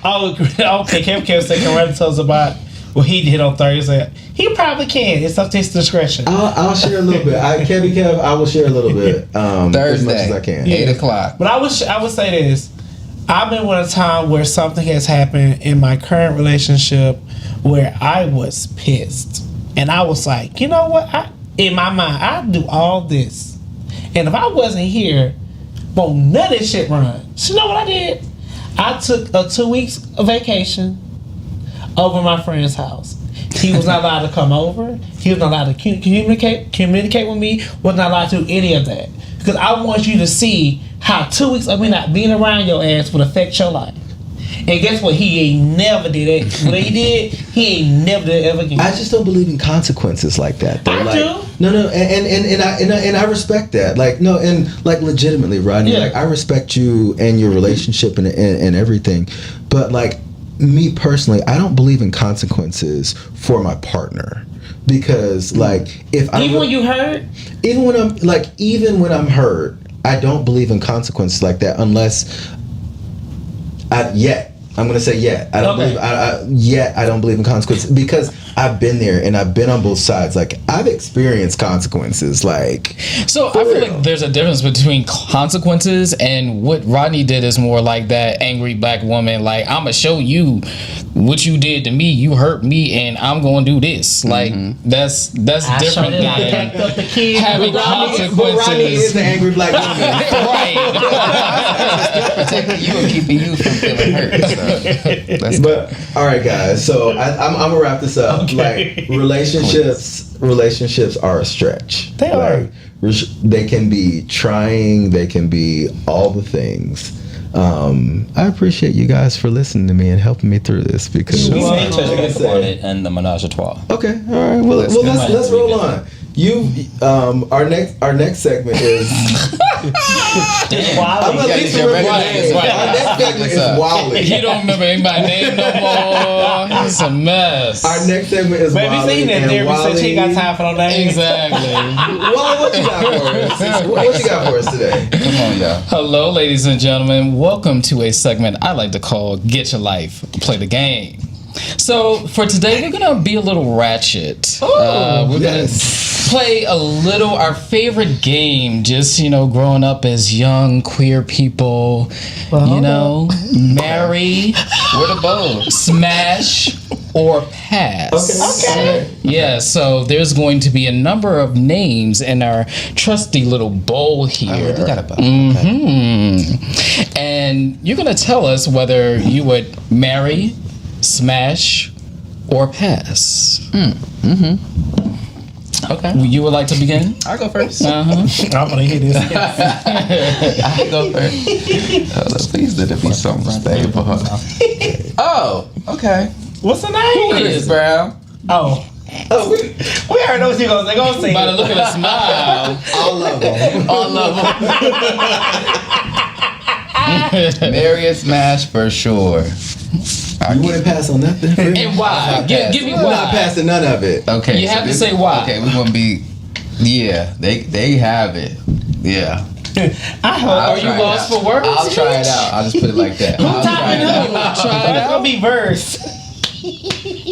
okay, Kev said, can Randall tell us about what he did on Thursday? He probably can. It's up to his discretion. I'll share a little bit. Kev, I will share a little bit. Thursday, as much as I can. 8:00. But I would say this. I've been with a time where something has happened in my current relationship where I was pissed. And I was like, you know what? In my mind, I do all this. And if I wasn't here, won't none of this shit run. So you know what I did? I took a 2 weeks of vacation over my friend's house. He was not allowed to come over. He was not allowed to communicate with me. Was not allowed to do any of that. Because I want you to see how 2 weeks of me not being around your ass would affect your life. And guess what? He ain't never did it. What he did, he ain't never did it ever again. I just don't believe in consequences like that. I do. No, and I respect that. Legitimately, Rodney. Yeah. I respect you and your relationship and everything. But me personally, I don't believe in consequences for my partner, because if I when you hurt, even when I'm hurt, I don't believe in consequences like that unless I'm gonna say I don't believe I don't believe in consequences, because I've been there and I've been on both sides. I've experienced consequences. So I feel like there's a difference between consequences, and what Rodney did is more like that angry black woman. I'm gonna show you what you did to me. You hurt me, and I'm gonna do this. That's different than having consequences. But Rodney is an angry black woman, right? Protecting you and keeping you from feeling hurt. So. But all right, guys. So I'm gonna wrap this up. Okay. Relationships are a stretch. They are. They can be trying. They can be all the things. I appreciate you guys for listening to me and helping me through this, because We may touch base on it and the menage a trois. Okay. All right. Well, let's roll on. Our next segment is. Wally. I'm at least remember Wally. names. Our next segment is Wally. He don't remember anybody's name no more. It's a mess. Our next segment is Maybe Wally. seen that and there. Wally, Said she ain't got time for no names. Exactly. Wally, what you got for us? What you got for us today? Come on, y'all. Hello, ladies and gentlemen. Welcome to a segment I like to call Get Your Life, Play the Game. So, for today, we're going to be a little ratchet. We're going to play our favorite game, just, growing up as young queer people, marry, Where the bows? smash, or pass. Okay. Yeah, so there's going to be a number of names in our trusty little bowl here. Oh, you got a bow. And you're going to tell us whether you would marry, smash, or pass. Okay. You would like to begin? I'll go first. I'm gonna hear this. I'll go first. Hold up, please let it be something stable. Oh, okay. What's the name? Chris Brown. Oh, we already know what you gonna say. Go sing. By the look at a smile. All of them. All of them. Marry and smash for sure. You wouldn't pass on nothing. And why? Give me I'm not why. passing none of it. Okay. You have to say why. Okay, we're gonna be. Yeah, they have it. Yeah. I hope. Are you lost for words? I'll try it out. I'll just put it like that. I'll try it out. Try it It's out. gonna be verse.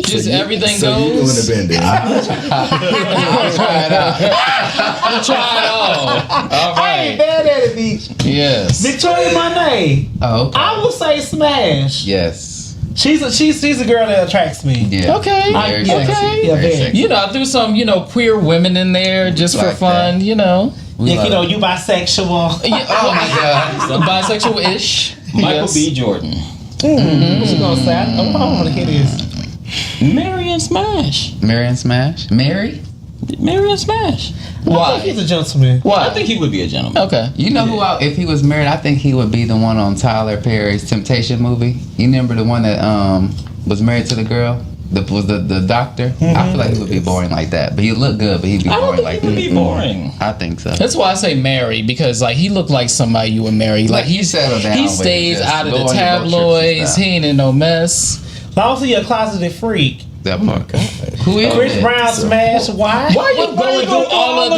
Just everything So you doing goes. the bending. I'll try it out. Try it all. All I ain't right. bad at it, Meech. Yes. Victoria Monet. Oh, okay. I will say smash. Yes. She's a girl that attracts me. Yeah. Okay. Very okay. sexy. Yeah, Very very. sexy. You know, I threw some, queer women in there just for Like fun, that. you know. We love it. You bisexual. Yeah, Oh my God. bisexual-ish. Michael Yes. B. Jordan. What you gonna say? I want to hear this. Marry and smash. Marry and smash. Marry. Marry and smash. Why? He's a gentleman. Why? I think he would be a gentleman. Okay. You know who? If he was married, I think he would be the one on Tyler Perry's Temptation movie. You remember the one that was married to the girl? Was the doctor? I feel like he would be boring like that. But he'd look good, but he'd be I don't boring think like he would that. be boring. I think so. That's why I say marry, because like he looked like somebody you would marry. Like he settled down he with it, stays just out of go the on your road trips and tabloids. stuff. He ain't in no mess. Also, you're a closeted freak. That part. Who is Chris it? Brown smash. Why? Why you going through all of the?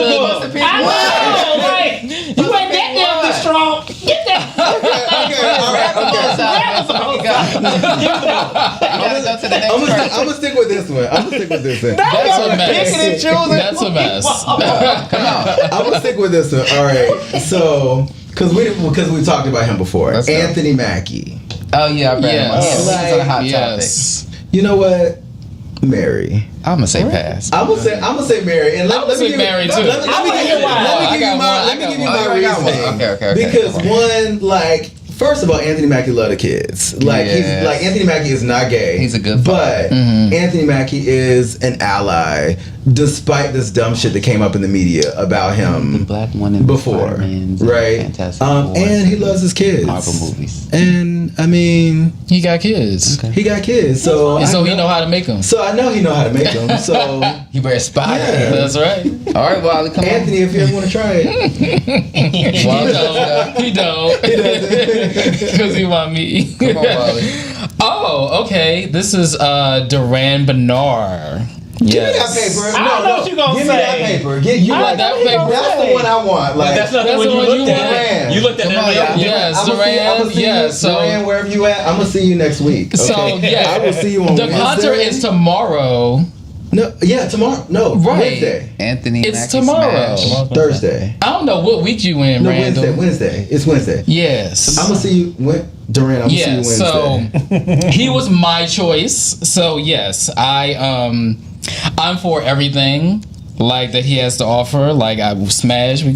I know, right? You ain't that damn strong. Get that. I'm gonna stick with this one. That's a mess. That's a mess. I'm gonna stick with this one. All right. So, because we talked about him before, Let's go. Anthony Mackey. Oh yeah, I read him. Yes. Yeah, he's a hot Yes. You know what? Mary. I'm gonna say pass. I'm gonna say Mary. And I would say Mary, too. Let me give you my reasoning. Okay. Because Come one, like, first of all, Anthony Mackey love the kids. Like Yes. he's like Anthony Mackey is not gay. He's a good but father. Anthony Mackey is an ally, despite this dumb shit that came up in the media about The him black one in before, Spider-Man's right? Fantastic Four, And he loves his kids. Marvel movies. And I mean, He got kids, Okay. he got kids, so and so I he know how to make them. So I know he know how to make them. So You better spot Yeah. it. That's right. All right, Wally, come Anthony, if you ever want to try it, He don't. he doesn't. Because he want me. on. Come on, Wally. Oh, okay. This is Duran Bernard. Give me that paper. I don't know what you gonna Give say. me that paper. Get you I like that paper. That's the one I want. Like That's not That's the one the you one looked you at. want. You looked at Come on, it. y'all. Yes, Duran. Yeah, so Duran, wherever you at, I'm gonna see you next week. so Okay? yeah, I will see you on the Wednesday. concert is tomorrow. No, yeah, tomorrow. No, Right. Wednesday, Anthony. It's Mackey tomorrow. Smash. Thursday. I don't know what week you in, No, Randall. Wednesday. It's Wednesday. Yes. I'm gonna see you, Duran. I'm Yeah, gonna see you Wednesday. so he was my choice. So yes, I'm for everything like that he has to offer. Like I will smash, we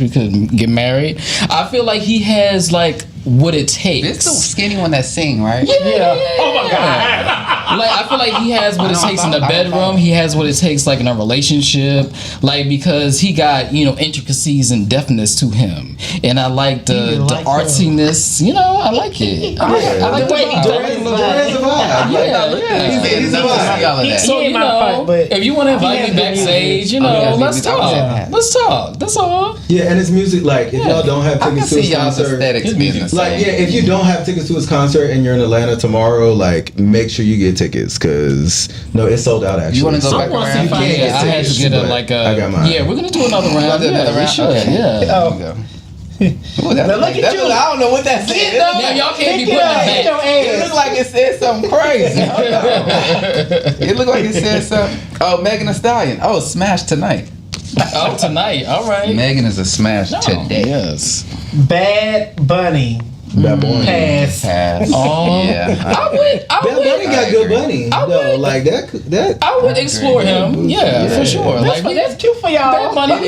could get married. I feel like he has like what it takes. This the skinny one that sing, right? Yeah. Oh my God. Like I feel like he has what it takes in the bedroom. He has what it takes like in a relationship. Like because he got, intricacies and deftness to him. And I like the like artsiness. I like it. I like the way he Duran's a vibe. Yeah. He's a vibe. So He ain't my fight, but if you want to invite he me has good backstage, has let's good music. talk. Let's talk. That's all. Yeah, and his music, like, if y'all don't have I can tickets to see his y'all's concert, aesthetics His being music. the like, same. yeah, if you don't have tickets to his concert and you're in Atlanta tomorrow, like, make sure you get tickets because it's sold out. Actually, You wanna go back I want to around? see if I You can't I had to tickets, get but I got mine. Yeah, we're gonna do another round. do another We round? should. Okay. Yeah. There you go. Ooh, that look look at you. I don't know what that said. Now y'all can't be putting it back. It looked like it said something crazy. It looked like it said something. Oh, Megan Thee Stallion. Oh, smash tonight. Oh, tonight. All right. Megan is a smash today. Yes. Bad Bunny. Bad Bunny. Pass. Pass. Yeah. I would. Bad Bunny got good bunny. I though. would- Like that. I would explore him. Yeah, for sure. Like That's cute for y'all. that money. We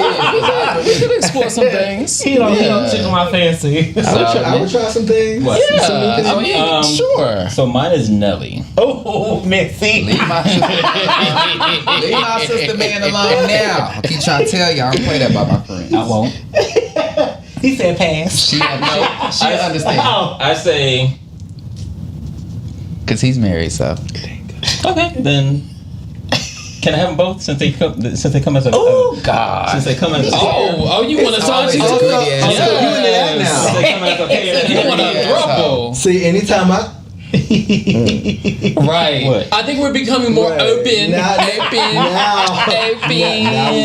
could explore some things. He don't tickle my fancy. I would try some things. What? Yeah, Some new things. I mean, sure. So mine is Nelly. Oh, Missy. Leave my sister man alone now. I keep trying to tell you, I don't play that by my friends. I won't. He said pass. She understand. Oh, I say, Because he's married, so. okay, then Can I have them both since they come as a? Oh God! Since they come as a. Oh, you want to talk to always a you? good idea. You into that now? Since they come as a pair. You want a throuple? See, anytime I Right. What? I think we're becoming more Right. open. Now-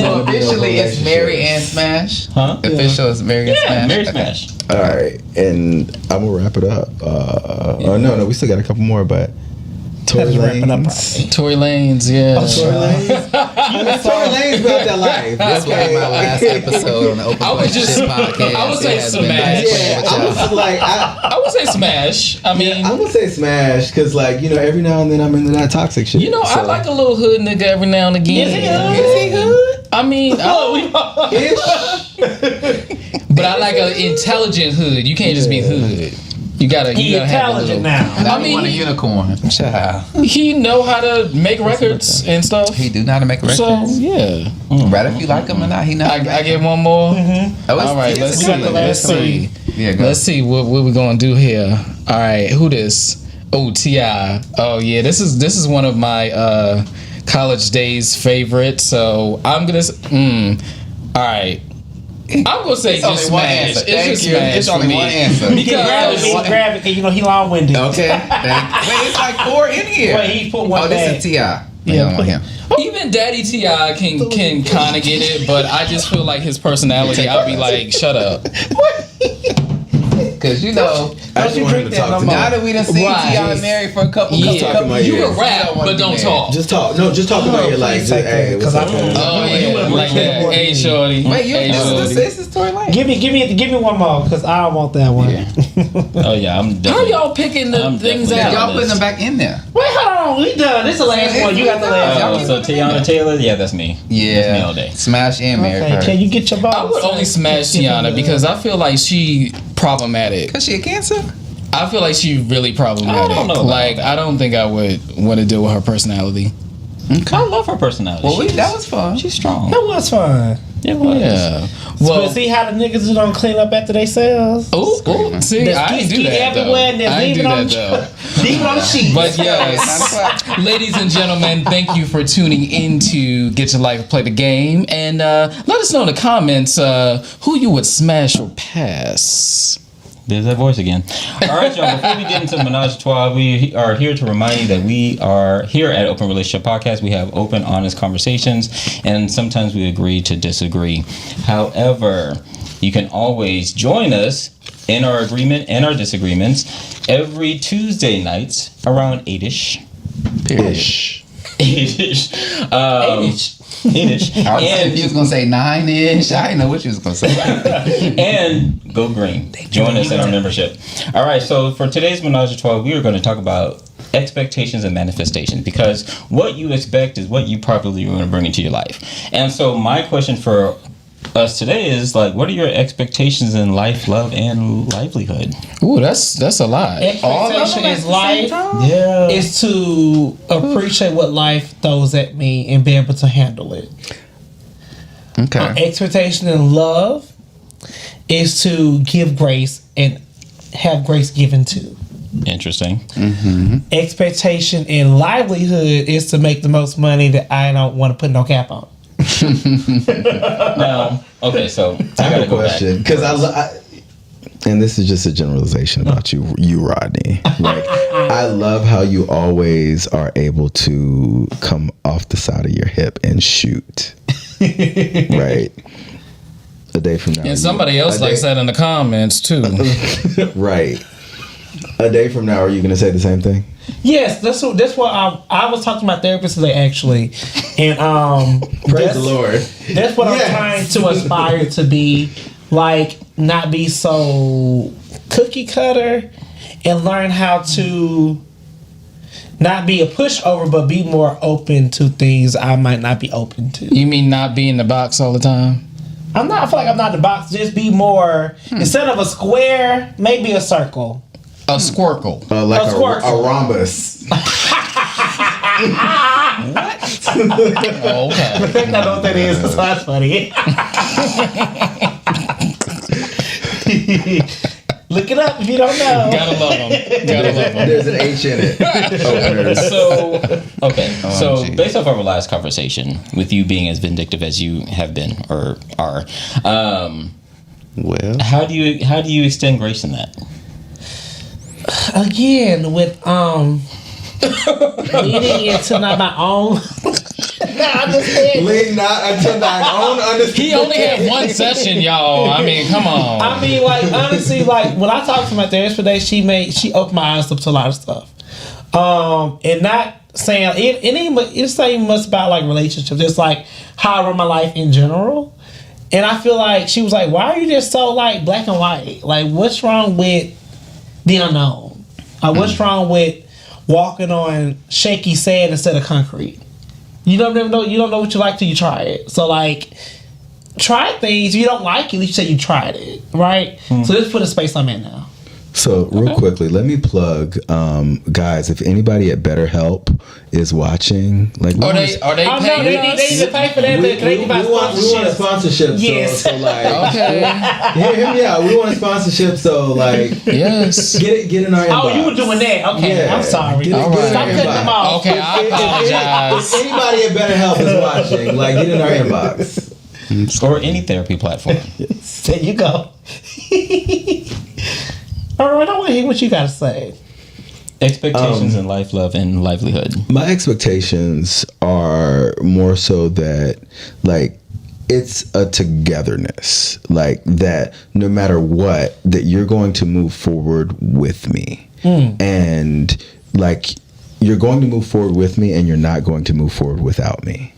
So officially, it's Mary and Smash. Huh? Official is Mary and Yeah, Smash. Mary Okay. Smash. All right, and I'm gonna wrap it up. Oh no, we still got a couple more, but Tori Let's wrap it up Lane's. Tory Lanes, yeah. Tory Lane's. Tory Lane's about that life. This will be my last episode on the Open I would just- Relationship Podcast. I would say It has been smash. nice playing Yeah, with I was y'all. like, I would say smash. I mean, I'm gonna say smash because, like, you know, every now and then I'm into that toxic shit. you know, I So, like a little hood nigga every now and again. Is he hood? I mean, ish. but I like an intelligent hood. You can't just be hood. You gotta He have a intelligent little. now. Now I we mean, want a unicorn. Child. He know how to make records and stuff. He do know how to make records. So yeah, Right if you like him or not, he know. how to I make get one more. Oh, it's- All right, it's let's see. good. Let's see. Yeah, go. Let's see what we gonna do here. All right, who this? Oh, Ti. Oh yeah, this is one of my college days favorites. So I'm gonna. All right. I'm gonna say It's just only one smash. answer. It's Thank just you. smash It's for only me. one answer. He can grab it. He can grab it. 'Cause, you know, he long-winded. Okay. Wait, it's like 4 in here. Wait, he put one Oh, this back. is T.I. Yeah, on him. Even Daddy Ti can kind of get it, but I just feel like his personality. I'll be like, shut up. Because, you know, I just you want him drink to that talk no to more. now that we done seen Right. T.I. married for a couple Yeah, talking about you you. can rap, don't wanna but be don't married. talk. Just talk. No, just talk about your life. please Just, take hey, that, what's 'cause up? I don't- Oh You yeah, wouldn't like appreciate that. more than Hey me. shorty. Wait, you Hey shorty. this is Tori Lane. Give me one more because I don't want that one. Oh yeah, I'm How definitely. y'all picking the I'm things definitely- out? Y'all putting them back in there. Wait, hold on. We done. This is the last one. You got the last Y'all one. keep So Tiana Taylor, yeah, that's me. That's me all day. Smash and married Okay, her. can you get your balls? I would only smash Tiana because I feel like she problematic. Because she a Cancer? I feel like she really problematic. I don't know about Like that. I don't think I would want to deal with her personality. I love her personality. Well, that was fun. She's strong. That was fun. It was. Yeah. Well, Well, see how the niggas who don't clean up after themselves. ooh, see, There's I ain't do ski that though. everywhere and there's I ain't do leaving on that though. Leave on the sheet. But yes, ladies and gentlemen, thank you for tuning in to Get Your Life Play the Game. And let us know in the comments who you would smash or pass. There's that voice again. All right, y'all. Before we get into Menage a Trois, we are here to remind you that we are here at Open Relationship Podcast. We have open, honest conversations, and sometimes we agree to disagree. However, you can always join us in our agreement and our disagreements every Tuesday nights around 8-ish. Ish. 8-ish. 8-ish. I was if you was going to say 9-ish. I didn't know what you was going to say. And go green. Join us in our membership. All right, so for today's Menage a Trois, we are going to talk about expectations and manifestation, because what you expect is what you probably want to bring into your life. And so my question for us today is, like, what are your expectations in life, love, and livelihood? Ooh, that's a lot. Expectation is life. Yeah. Is to appreciate what life throws at me and be able to handle it. Okay. Expectation in love is to give grace and have grace given to. Interesting. Expectation in livelihood is to make the most money that I don't want to put no cap on. Now, okay, so I I have gotta a go question back. because and this is just a generalization about you, Rodney. Like, I love how you always are able to come off the side of your hip and shoot. Right. A day from now. And somebody else likes that in the comments too. Right. A day from now, are you going to say the same thing? Yes, that's what I was talking to my therapist today actually, and Praise the Lord. That's what Yes. I'm trying to aspire to be, like, not be so cookie cutter, and learn how to not be a pushover, but be more open to things I might not be open to. You mean not be in the box all the time? I feel like I'm not in the box. Just be more, instead of a square, maybe a circle. A squircle. Like A a squircle. rhombus. Oh, okay. I think I know what that is. So that's funny. Look it up if you don't know. Gotta love them. Gotta love them. There's an H in it. Openers. So, okay. So, OMG. based off our last conversation, with you being as vindictive as you have been or are, Well, how do you extend grace in that? Again, with leading into not my own. lean not until thine own understanding. He only had one session, y'all. I mean, come on. I mean, like, honestly, like, when I talked to my therapist today, she opened my eyes up to a lot of stuff. And not saying, it's not even much about, like, relationships. It's, like, how I run my life in general. And I feel like, she was like, why are you just so, like, black and white? Like, what's wrong with the unknown? Like, what's wrong with walking on shaky sand instead of concrete? You don't know what you like till you try it. So, like, try things. If you don't like it, at least say you tried it, right? So let's put a space I'm in now. So real quickly, let me plug, guys. If anybody at BetterHelp is watching, like, Are they Oh, no, paying they us? need to pay for that. They can buy we want a sponsorships. sponsorship. Yes. So like, Okay. hear me out. We want a sponsorship. So like, Yes. get in our inbox. Oh, you were doing that. Okay, Yeah. I'm sorry. Get All right. Stop cutting them off. Okay, I apologize. If anybody at BetterHelp is watching, like, get in our inbox. Or any therapy platform. There you go. All right, I want to hear what you got to say. Expectations in life, love, and livelihood. My expectations are more so that, like, it's a togetherness, like that no matter what, that you're going to move forward with me. And like, you're going to move forward with me and you're not going to move forward without me.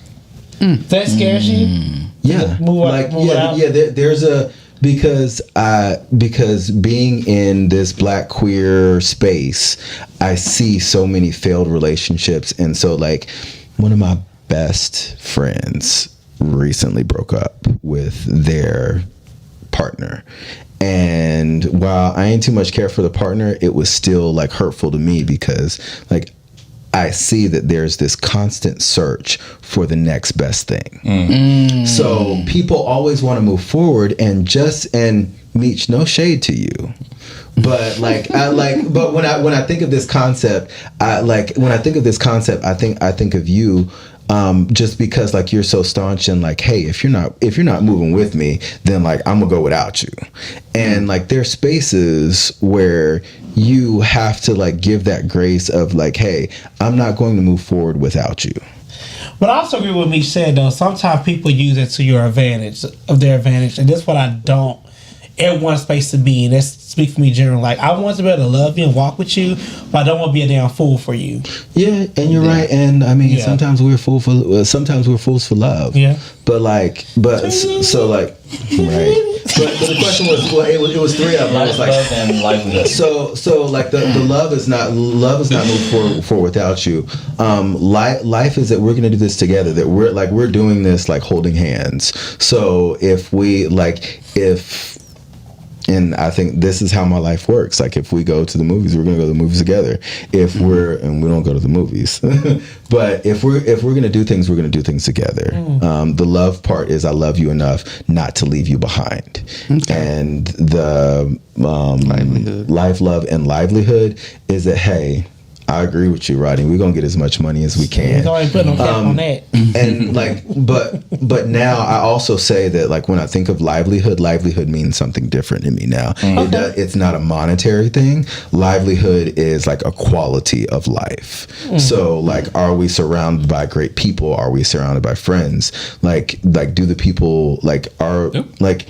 That scares you? Yeah. Move out? There's a, because being in this black queer space, I see so many failed relationships. And so, like, one of my best friends recently broke up with their partner. And while I ain't too much care for the partner, it was still, like, hurtful to me because, like, I see that there's this constant search for the next best thing. So people always want to move forward, and Meech, no shade to you, but like but when I think of this concept, I think of you. Just because, like, you're so staunch and, like, hey, if you're not moving with me, then, like, I'm gonna go without you. And like, there's spaces where you have to, like, give that grace of, like, hey, I'm not going to move forward without you. But I also agree with me said, though, sometimes people use it to their advantage, and that's what I don't ever want a space to be in. That's speak for me generally. Like, I want to be able to love you and walk with you, but I don't want to be a damn fool for you. Yeah, and you're right. And I mean, sometimes we're fools for love. Yeah. But like, so like, right. But the question was, well, it was three of them. It was like, love and livelihood. So like the love is not moved forward without you. Life is that we're gonna do this together. That we're doing this, like, holding hands. So and I think this is how my life works. Like, if we go to the movies, we're gonna go to the movies together. If and we don't go to the movies, but if we're gonna do things, we're gonna do things together. The love part is I love you enough not to leave you behind, and the life, love, and livelihood is that, hey, I agree with you, Rodney. We're gonna get as much money as we can. Go ahead and put no cap on that. And like, but now I also say that, like, when I think of livelihood means something different to me now. It's not a monetary thing. Livelihood is like a quality of life. So, like, are we surrounded by great people? Are we surrounded by friends? Like do the people, like, are like,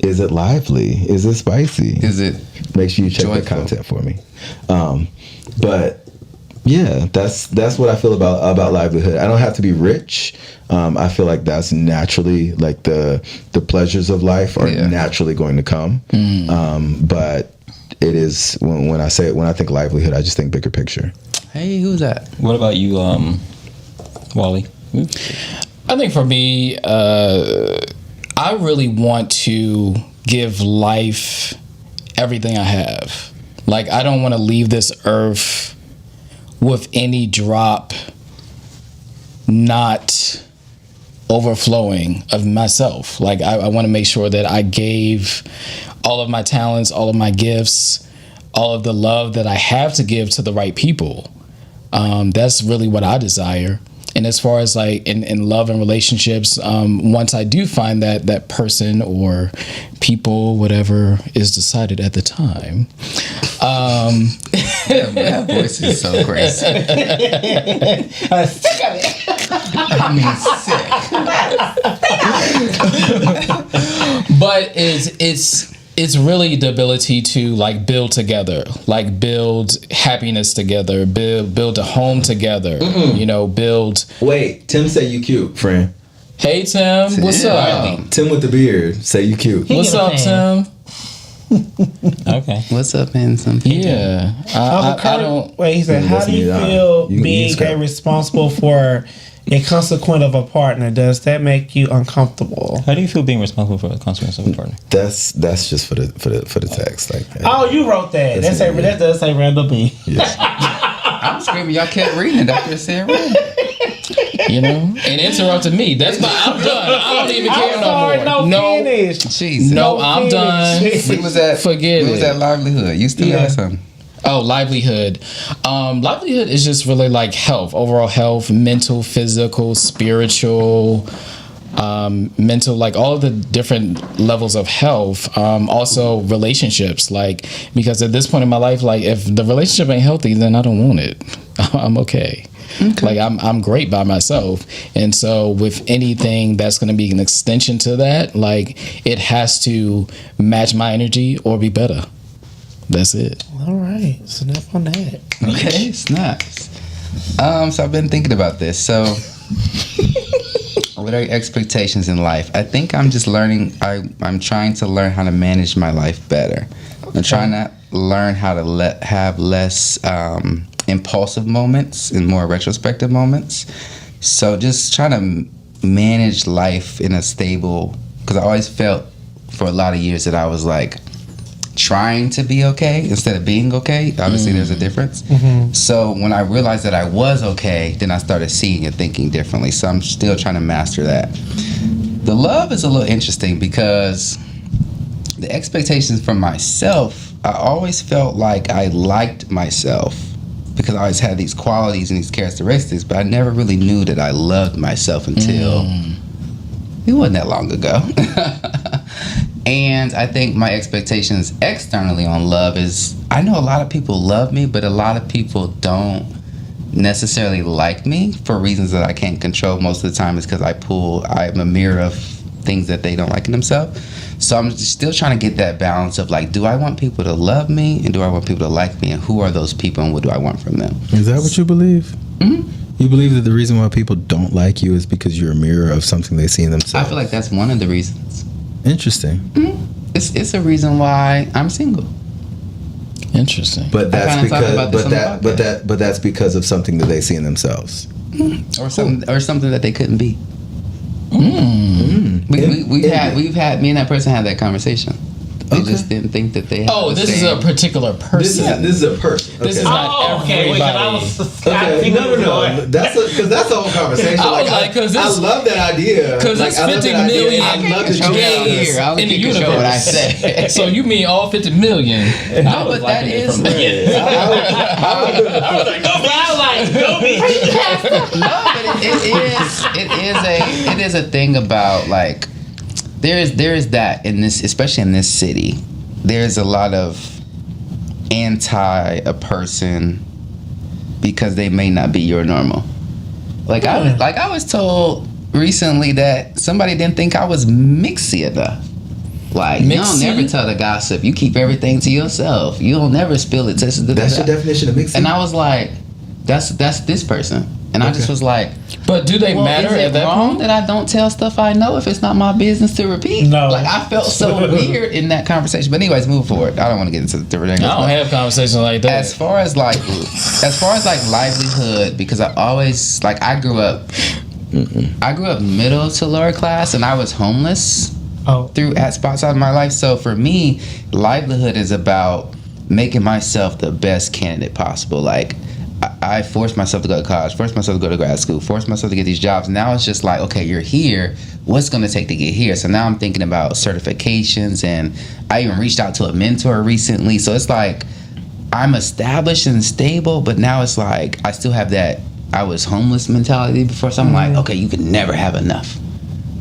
is it lively? Is it spicy? Is it Make sure you check the joyful? content for me. But yeah, that's what I feel about livelihood. I don't have to be rich. I feel like that's naturally, like, the pleasures of life are naturally going to come. But it is when I think livelihood, I just think bigger picture. Hey, who's that? What about you, Wally? I think for me, I really want to give life everything I have. Like, I don't want to leave this earth with any drop not overflowing of myself. Like I want to make sure that I gave all of my talents, all of my gifts, all of the love that I have to give to the right people. That's really what I desire. And as far as like in love and relationships, once I do find that person or people, whatever is decided at the time. That voice is so crazy. I'm sick of it. I mean, sick. But it's really the ability to like build together, like build happiness together, build a home together, you know, build. Wait, Tim say you cute, friend. Hey Tim, what's up? Tim with the beard say you cute. What's up, Tim? Okay. What's up, handsome? Yeah, I don't. Wait, he said, how do you feel being responsible for a consequence of a partner? Does that make you uncomfortable? How do you feel being responsible for the consequence of a partner? That's just for the text. Like, Oh, you wrote that. That does say Randall B. yes. I'm screaming. Y'all kept reading it after it said Randall. You know, and interrupted me. That's my. I'm done. I don't even care I'm sorry, no more. finish. Jesus. No, I'm done. We was at Forget we was it. at Livelihood. You still got something? Oh, livelihood. Livelihood is just really like health, overall health, mental, physical, spiritual, mental, like all of the different levels of health. Also relationships, like, because at this point in my life, like if the relationship ain't healthy, then I don't want it. I'm okay. Like I'm great by myself. And so with anything that's going to be an extension to that, like it has to match my energy or be better. That's it. All right. So enough on that. Okay, it's nice. So I've been thinking about this. So what are your expectations in life? I think I'm just learning. I'm trying to learn how to manage my life better. I'm trying to learn how to have less impulsive moments and more retrospective moments. So just trying to manage life in a stable, because I always felt for a lot of years that I was like trying to be okay instead of being okay. Obviously there's a difference. So when I realized that I was okay, then I started seeing and thinking differently. So I'm still trying to master that. The love is a little interesting because the expectations from myself, I always felt like I liked myself because I always had these qualities and these characteristics, but I never really knew that I loved myself until it wasn't that long ago. And I think my expectations externally on love is, I know a lot of people love me, but a lot of people don't necessarily like me for reasons that I can't control. Most of the time it's because I'm a mirror of things that they don't like in themselves. So I'm still trying to get that balance of like, do I want people to love me and do I want people to like me, and who are those people and what do I want from them? Is that what you believe? You believe that the reason why people don't like you is because you're a mirror of something they see in themselves? I feel like that's one of the reasons. Interesting. It's a reason why I'm single. Interesting. But that's kinda talk about this because but that's because of something that they see in themselves. Or something that they couldn't be. We've had me and that person had that conversation. They just didn't think that they had this is a particular person. This is a person. This is not everybody. No. That's the whole conversation. I love that idea. Because it's 50 million gays in the universe. What I say. So you mean all 50 million? No, but that is. I was like, go me. No, but it is a thing about like. There is that in this, especially in this city. There's a lot of anti a person because they may not be your normal. I was told recently that somebody didn't think I was mixy enough. Like, you don't never tell the gossip. You keep everything to yourself. You don't never spill it. That's your definition of mixy. And I was like, that's this person. And I just was like, but do they matter at that point? That I don't tell stuff I know if it's not my business to repeat? No. Like, I felt so weird in that conversation. But anyways, move forward. I don't want to get into the different angles. I don't have conversations like that. As far as livelihood, because I always I grew up middle to lower class, and I was homeless at spots out of my life. So for me, livelihood is about making myself the best candidate possible. Like, I forced myself to go to college, forced myself to go to grad school, forced myself to get these jobs. Now it's just like, okay, you're here. What's going to take to get here? So now I'm thinking about certifications, and I even reached out to a mentor recently. So it's like I'm established and stable, but now it's like I still have that I was homeless mentality before. So I'm like, okay, you could never have enough.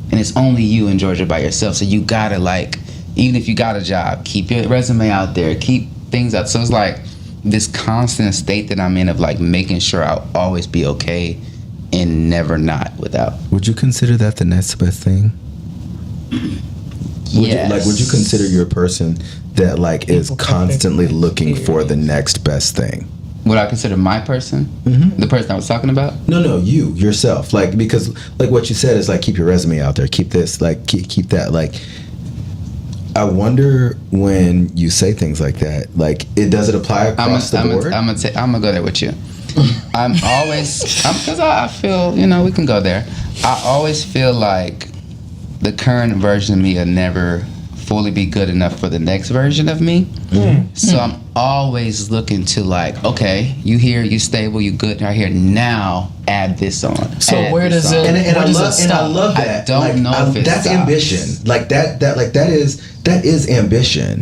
And it's only you in Georgia by yourself. So you got to, like, even if you got a job, keep your resume out there, keep things up. So it's like this constant state that I'm in of like making sure I'll always be okay and never not without. Would you consider that the next best thing? Yes. Would you consider you're a person that like is constantly looking for the next best thing? Would I consider my person? Mm-hmm. The person I was talking about? No, you yourself. Like, because like what you said is like keep your resume out there, keep this, like keep that. Like, I wonder when you say things like that, like does it apply across the board? I'm gonna go there with you. Because I feel, we can go there. I always feel like the current version of me will never fully be good enough for the next version of me. So I'm always looking to like, okay, you here, you stable, you good right here. Now add this on. So where does it? And I love that. I don't know if that's stops. ambition. Like that is ambition.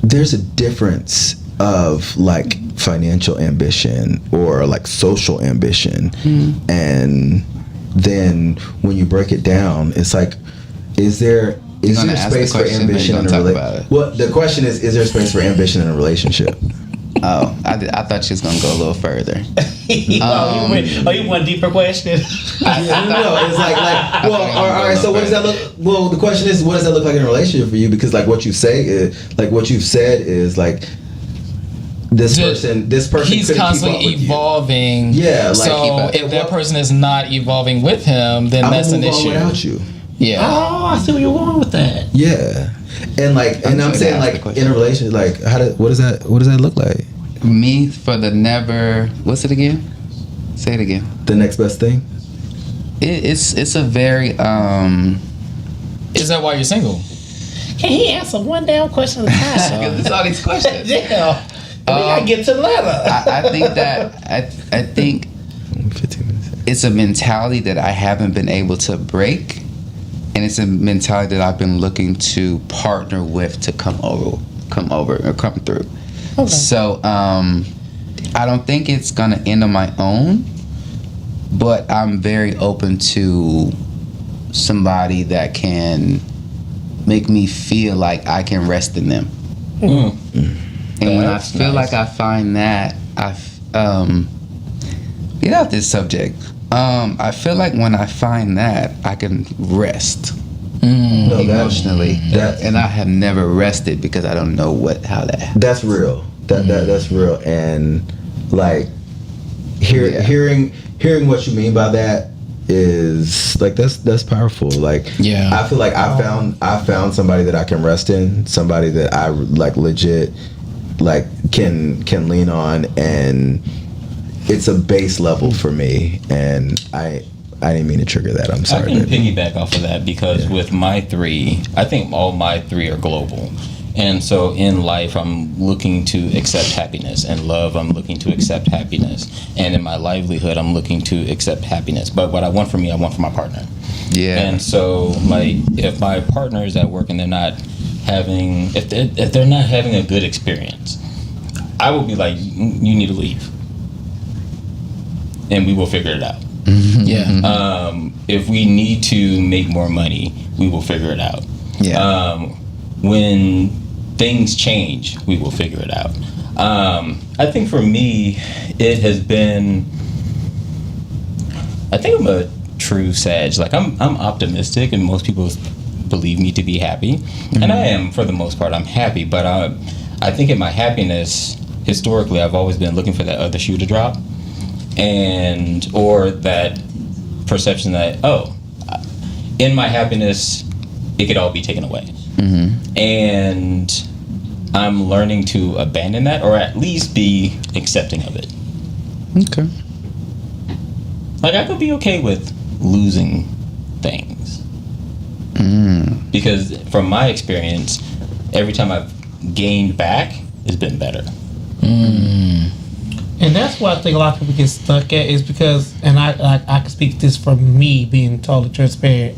There's a difference of like financial ambition or like social ambition, and then when you break it down, it's like, is there space for ambition in a relationship? Well, the question is there space for ambition in a relationship? Oh, I thought she was gonna go a little further. You want a deeper question? No, it's like well, all right. So what does that look? Well, the question is, what does that look like in a relationship for you? Because like what you say is like what you've said is like this person he's constantly evolving. Yeah, like, so if that person is not evolving with him, then that's an issue. Without you. Yeah. Oh, I see where you're going with that. Yeah, and like, and I'm saying like in a relationship, like what does that look like? Me for the never. What's it again? Say it again. The next best thing. It's a very Is that why you're single? Can he answer one damn question at a time? Because it's all these questions. Yeah. We gotta get to the letter. I think that I think 15 minutes. it's a mentality that I haven't been able to break, and it's a mentality that I've been looking to partner with to come through. Okay. So I don't think it's gonna end on my own, but I'm very open to somebody that can make me feel like I can rest in them. And when I feel like I find that, get out this subject. I feel like when I find that, I can rest emotionally, and I have never rested because I don't know how that happens. That's real. That's real, and like hearing what you mean by that is like that's powerful. Like, yeah, I feel like I found somebody that I can rest in, somebody that I like legit like can lean on, and it's a base level for me, and I didn't mean to trigger that. I'm sorry. I can piggyback off of that because with my three, I think all my three are global. And so in life, I'm looking to accept happiness. And love, I'm looking to accept happiness. And in my livelihood, I'm looking to accept happiness. But what I want for me, I want for my partner. Yeah. And so, like, if my partner is at work and they're not having, if they're not having a good experience, I will be like, you need to leave. And we will figure it out. Yeah. If we need to make more money, we will figure it out. Yeah. When things change, we will figure it out. I think for me, it has been, I think I'm a true Sag. Like, I'm optimistic, and most people believe me to be happy. And I am, for the most part, I'm happy. But I think in my happiness, historically, I've always been looking for that other shoe to drop. Or that perception that, in my happiness, it could all be taken away. And I'm learning to abandon that, or at least be accepting of it. Okay. Like, I could be okay with losing things. Because from my experience, every time I've gained back, it's been better. And that's what I think a lot of people get stuck at is because, and I can speak this from me being totally transparent.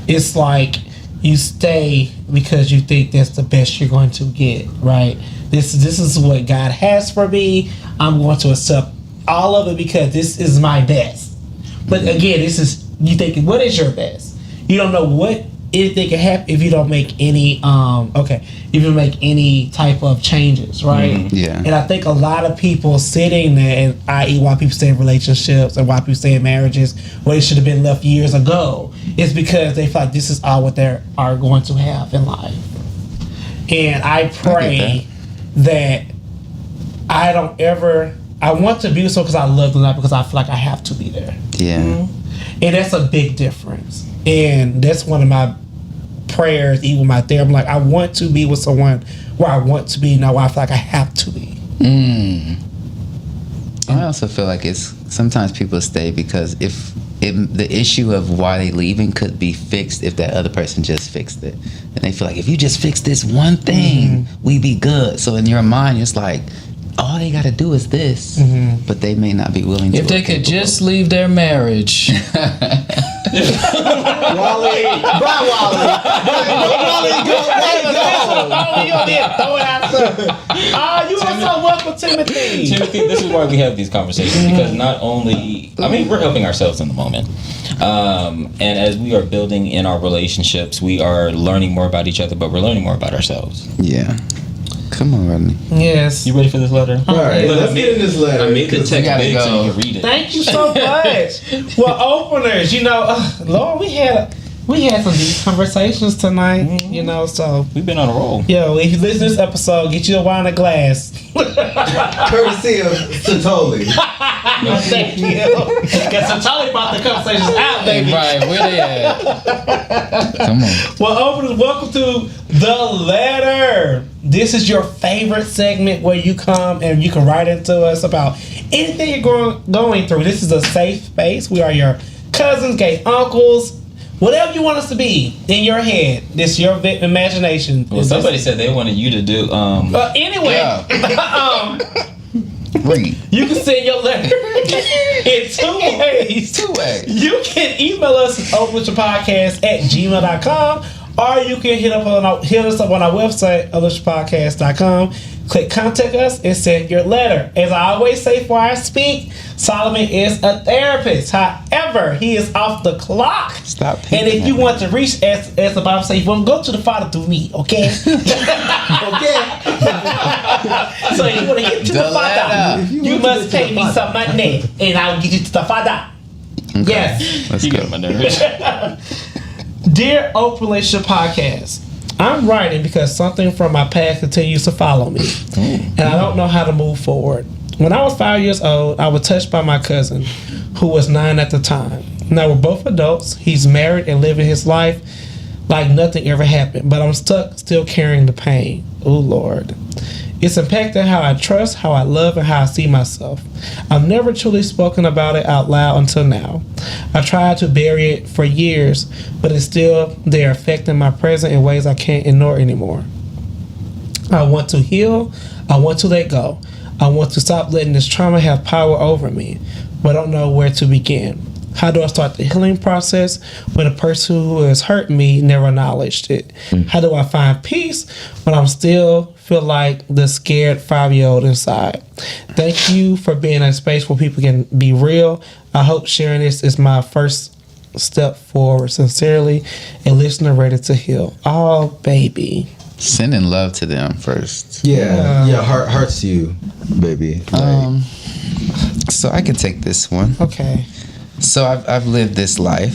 It's like you stay because you think that's the best you're going to get, right? This is what God has for me. I'm going to accept all of it because this is my best. But again, this is you thinking, what is your best? You don't know what anything can happen if you don't make any if you make any type of changes, right? Yeah. And I think a lot of people sitting there, and i.e. why people stay in relationships and why people stay in marriages where it should have been left years ago, is because they feel like this is all what they are going to have in life. And I pray that I don't ever, I want to be so because I love them, not because I feel like I have to be there. Yeah. And that's a big difference. And that's one of my prayers, even my therapy. I'm like, I want to be with someone where I want to be, not where I feel like I have to be. I also feel like it's sometimes people stay because if the issue of why they leaving could be fixed if that other person just fixed it, and they feel like if you just fix this one thing, we be good. So in your mind, it's like all they gotta do is this, but they may not be willing to. If they could just leave their marriage. Wally, bye, Wally. Throw it out there. Oh, you are so welcome, Timothy. Timothy, this is why we have these conversations, because not only, I mean, we're helping ourselves in the moment. And as we are building in our relationships, we are learning more about each other, but we're learning more about ourselves. Yeah. Come on, Rodney. Yes. You ready for this letter? All right, let's get in this letter. I made the text gotta big so go. you can read it. Thank you so much. Well, openers, Lord, we had some deep conversations tonight, so. We've been on a roll. Yo, if you listen to this episode, get you a wine and a glass. Courtesy of Satoli. Thank you. Because Satoli brought the conversations out, baby. Right, where they at? Come on. Well, openers, welcome to The Letter. This is your favorite segment where you come and you can write into us about anything you're going through. This is a safe space. We are your cousins, gay uncles, whatever you want us to be in your head. This is your imagination. Well, somebody said they wanted you to do. Anyway, Read. you can send your letter in two ways. Two ways. You can email us at openrelationshippodcast@gmail.com, or you can hit us up on our website, openrelationshippodcast.com. Click contact us and send your letter. As I always say before I speak, Solomon is a therapist. However, he is off the clock. Stop. And if you want to reach, as the Bible says, you want to go to the Father through me, okay? Okay. So if you want to get to the Father, you must pay me some money, and I will get you to the Father. Okay. Yes. Let's You go. get my nerves. Dear Open Relationship Podcast, I'm writing because something from my past continues to follow me, and I don't know how to move forward. When I was 5 years old, I was touched by my cousin, who was 9 at the time. Now we're both adults. He's married and living his life like nothing ever happened, but I'm stuck still carrying the pain. Oh Lord. It's impacted how I trust, how I love, and how I see myself. I've never truly spoken about it out loud until now. I tried to bury it for years, but it's still there, affecting my present in ways I can't ignore anymore. I want to heal. I want to let go. I want to stop letting this trauma have power over me, but I don't know where to begin. How do I start the healing process when a person who has hurt me never acknowledged it? How do I find peace when I'm still feel like the scared 5-year-old inside? Thank you for being a space where people can be real. I hope sharing this is my first step forward. Sincerely, a listener ready to heal. Oh, baby. Sending love to them first. Yeah, hearts to you, baby. So I can take this one. Okay. So I've lived this life.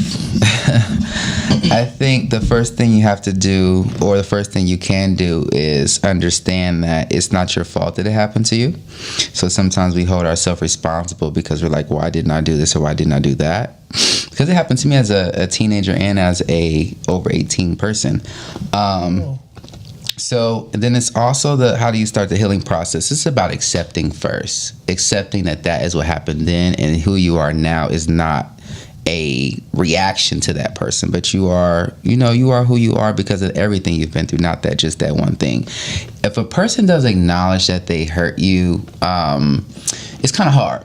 I think the first thing you have to do, or the first thing you can do, is understand that it's not your fault that it happened to you. So sometimes we hold ourselves responsible because we're like, why didn't I do this or why didn't I do that? Because it happened to me as a teenager and as a over 18 person. So then it's also how do you start the healing process? It's about accepting first. Accepting that is what happened then, and who you are now is not a reaction to that person, but you are who you are because of everything you've been through, not that just that one thing. If a person does acknowledge that they hurt you, it's kind of hard.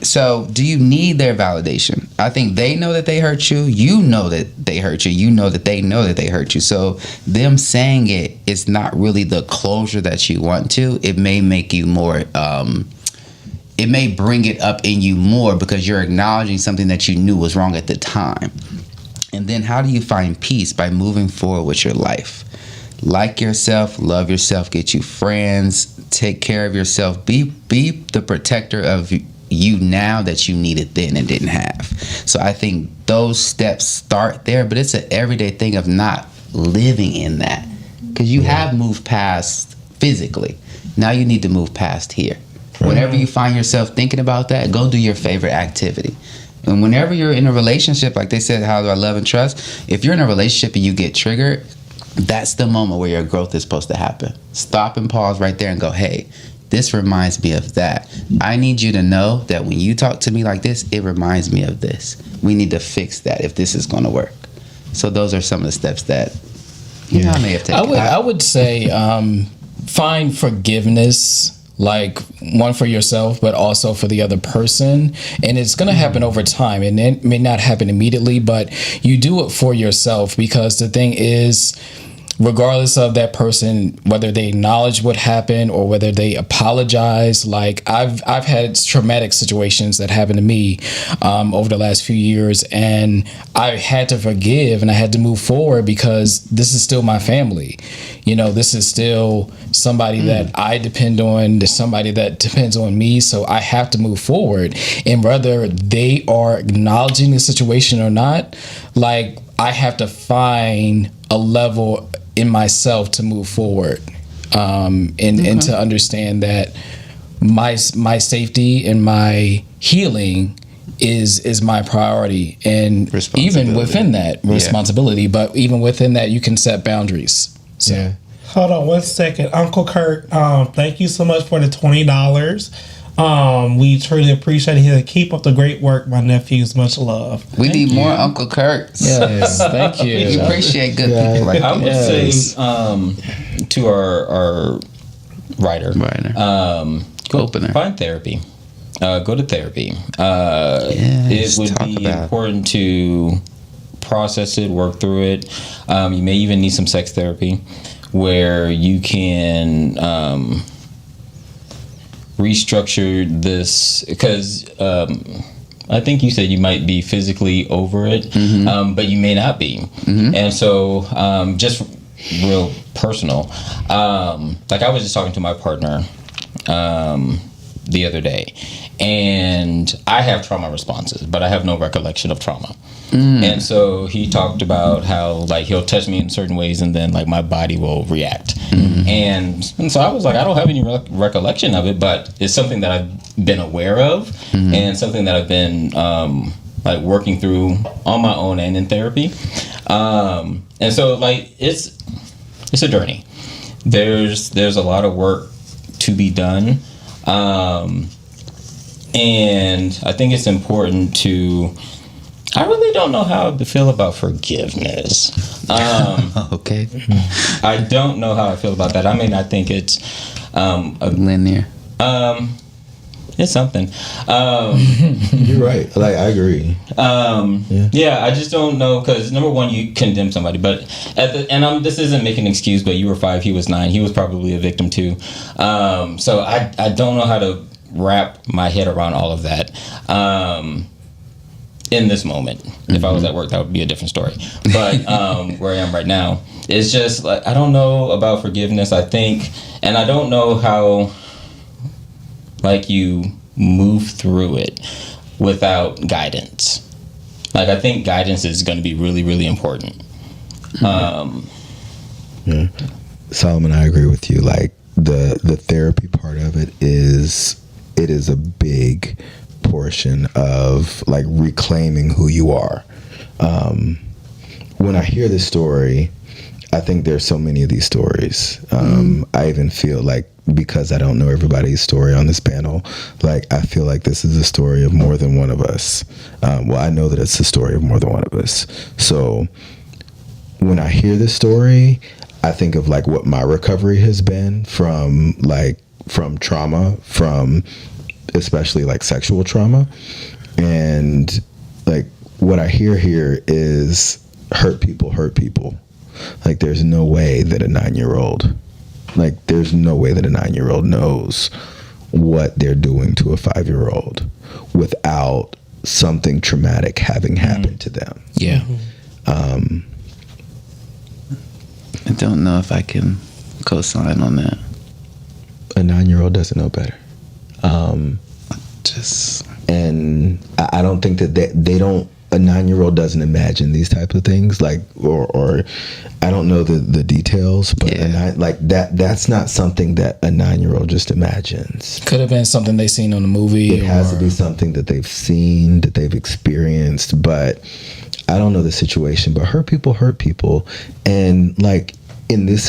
So do you need their validation? I think they know that they hurt you. You know that they hurt you. You know that they know that they hurt you. So them saying it is not really the closure that you want to. It may make you more, it may bring it up in you more because you're acknowledging something that you knew was wrong at the time. And then how do you find peace? By moving forward with your life. Like yourself, love yourself, get you friends, take care of yourself, be the protector of you now that you needed then and didn't have. So I think those steps start there, but it's an everyday thing of not living in that, because you have moved past physically. Now you need to move past here. Whenever you find yourself thinking about that, go do your favorite activity. And whenever you're in a relationship, like they said, how do I love and trust? If you're in a relationship and you get triggered, that's the moment where your growth is supposed to happen. Stop and pause right there and go, hey, this reminds me of that. I need you to know that when you talk to me like this, it reminds me of this. We need to fix that if this is going to work. So those are some of the steps that I may have taken. I would say find forgiveness, like one for yourself, but also for the other person. And it's going to happen over time, and it may not happen immediately, but you do it for yourself, because the thing is, regardless of that person, whether they acknowledge what happened or whether they apologize, like I've had traumatic situations that happened to me over the last few years, and I had to forgive and I had to move forward because this is still my family. This is still somebody that I depend on. There's somebody that depends on me. So I have to move forward. And whether they are acknowledging the situation or not, like I have to find a level in myself to move forward, and to understand that my safety and my healing is my priority, and even within that responsibility, but even within that you can set boundaries. So hold on 1 second, Uncle Kurt. Thank you so much for the $20. We truly appreciate it. Keep up the great work, my nephews. Much love. We need more Uncle Kurt's. Yes, thank you. We appreciate good people like I would that. say to our writer, Opener. Find therapy. Go to therapy. It would be important to process it, work through it. You may even need some sex therapy where you can restructure this, because I think you said you might be physically over it, but you may not be. And so just real personal, like I was just talking to my partner the other day, and I have trauma responses, but I have no recollection of trauma. And so he talked about how like he'll touch me in certain ways and then like my body will react. And so I was like, I don't have any recollection of it, but it's something that I've been aware of, and something that I've been like working through on my own and in therapy. And so like it's a journey. There's a lot of work to be done. And I think it's important to, I really don't know how to feel about forgiveness. Okay. I don't know how I feel about that. I mean, I think it's linear. It's something. You're right. Like, I agree. Yeah, I just don't know, because number one, you condemn somebody, but this isn't making an excuse, but you were 5, he was 9, he was probably a victim too. So I don't know how to wrap my head around all of that. In this moment, if I was at work, that would be a different story. But where I am right now, it's just like I don't know about forgiveness. I think, and I don't know how, like, you move through it without guidance. Like, I think guidance is going to be really, really important. Solomon, I agree with you. Like the therapy part of it is a big portion of like reclaiming who you are. When I hear this story, I think there's so many of these stories. I even feel like because I don't know everybody's story on this panel, like I feel like this is a story of more than one of us. Well, I know that it's the story of more than one of us. So when I hear this story, I think of like what my recovery has been from trauma, from especially like sexual trauma. And like what I hear here is hurt people. Like there's no way that a 9-year-old knows what they're doing to a 5-year-old without something traumatic having happened to them. Yeah. I don't know if I can co-sign on that. A 9-year-old doesn't know better. And I don't think that they don't. A 9-year-old doesn't imagine these types of things, like, or I don't know the details, but that's not something that a 9-year-old just imagines. Could have been something they seen on the movie. It has to be something that they've seen, that they've experienced, but I don't know the situation. But hurt people, and like in this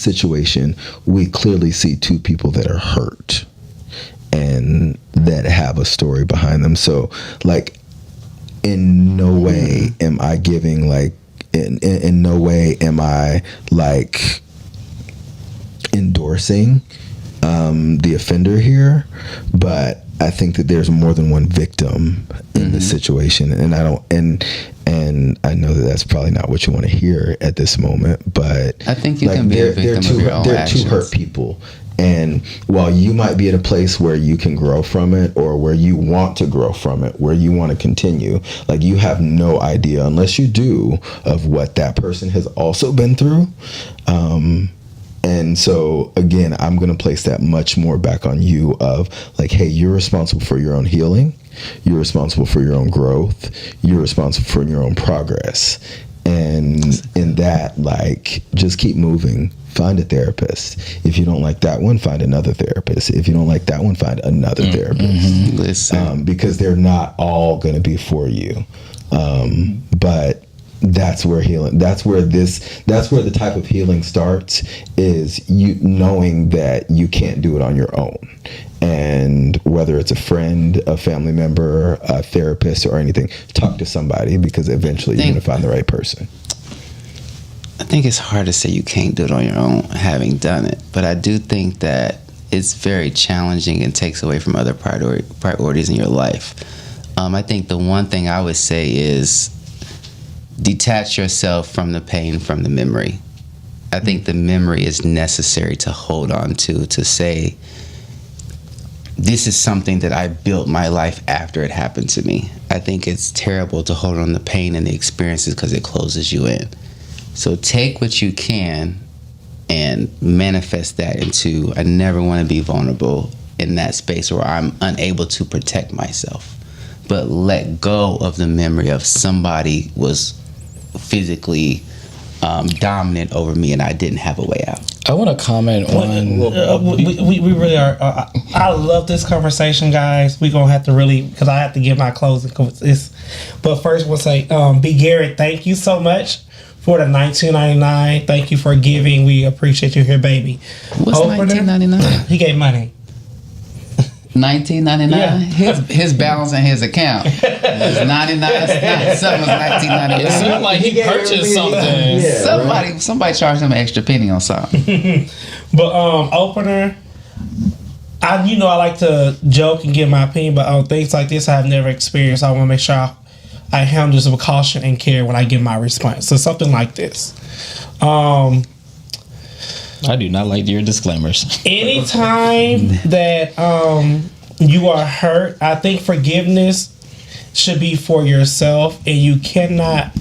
situation, we clearly see two people that are hurt and that have a story behind them. So like, in no way am I giving like, in no way am I like endorsing the offender here, but I think that there's more than one victim in this situation, and I know that that's probably not what you want to hear at this moment, but I think you can be a victim of your own actions. They're two hurt people. And while you might be at a place where you can grow from it, or where you want to grow from it, where you want to continue, like you have no idea, unless you do, of what that person has also been through. And so again, I'm going to place that much more back on you of like, hey, you're responsible for your own healing. You're responsible for your own growth. You're responsible for your own progress. And in that, like, just keep moving. Find a therapist. If you don't like that one, find another therapist. If you don't like that one, find another therapist. Listen. Because they're not all going to be for you. But that's where healing, that's where the type of healing starts, is you knowing that you can't do it on your own. And whether it's a friend, a family member, a therapist, or anything, talk to somebody, because eventually you're going to find the right person. I think it's hard to say you can't do it on your own, having done it. But I do think that it's very challenging and takes away from other priorities in your life. I think the one thing I would say is detach yourself from the pain, from the memory. I think the memory is necessary to hold on to say, this is something that I built my life after it happened to me. I think it's terrible to hold on to the pain and the experiences because it closes you in. So take what you can and manifest that into, I never want to be vulnerable in that space where I'm unable to protect myself. But let go of the memory of somebody was physically dominant over me and I didn't have a way out. I want to comment on... we really are... I love this conversation, guys. We're going to have to really... Because I have to give my closing. But first, we'll say, B. Garrett, thank you so much for the $19.99. Thank you for giving. We appreciate you here, baby. What's $19.99? He gave money. $19.99. Yeah. His balance in his account was 99 cents. Something was $19.99. It seemed like he purchased something. Yeah, somebody charged him an extra penny on something. But opener, I like to joke and give my opinion, but on things like this I have never experienced. I want to make sure I handle this with caution and care when I give my response. So something like this. I do not like your disclaimers. Anytime that you are hurt, I think forgiveness should be for yourself, and you cannot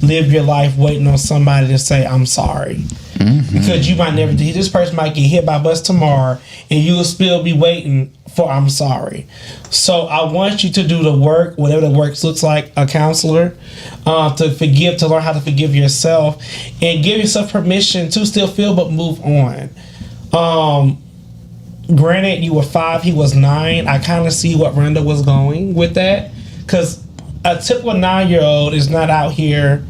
live your life waiting on somebody to say I'm sorry. Because you might never. This person might get hit by a bus tomorrow, and you will still be waiting for I'm sorry. So I want you to do the work, whatever the work looks like, a counselor, to forgive, to learn how to forgive yourself, and give yourself permission to still feel but move on. Granted, you were 5, he was 9. I kind of see what Randall was going with that, because a typical 9-year-old is not out here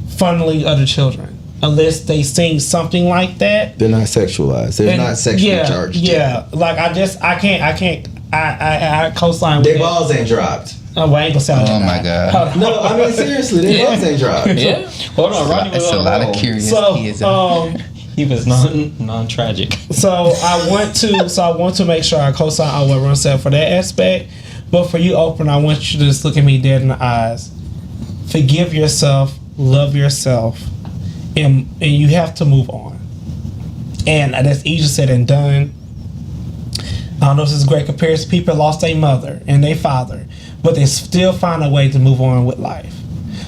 funneling other children. unless they sing something like that. They're not sexualized. They're not sexually charged. Yeah, like I co-sign with Their it. balls ain't dropped. Oh, well, I ain't gonna sound Oh that my bad. God. No, I mean seriously, their balls ain't dropped. Yeah. Hold on, Rodney was It's a on lot of roll. curious So, kids out there. He was non-tragic. So I want to make sure I co-sign on what Ron said for that aspect. But for you, Open, I want you to just look at me dead in the eyes. Forgive yourself, love yourself, and you have to move on. And that's easier said than done. I don't know if this is a great comparison. People lost their mother and their father, but they still find a way to move on with life.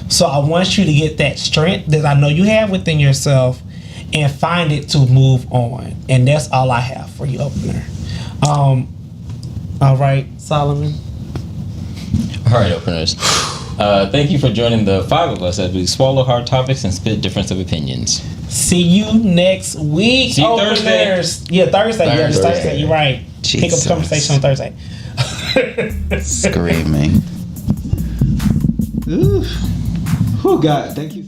So I want you to get that strength that I know you have within yourself and find it to move on. And that's all I have for you, Opener. All right, Solomon. All right, openers. Thank you for joining the five of us as we swallow hard topics and spit difference of opinions. See you next week. See you Openers. Thursday. Yeah, Thursday. Yeah, it's Thursday. Thursday. You're right. Pick up Jesus. the conversation on Thursday. Screaming. Ooh. Oh God, thank you.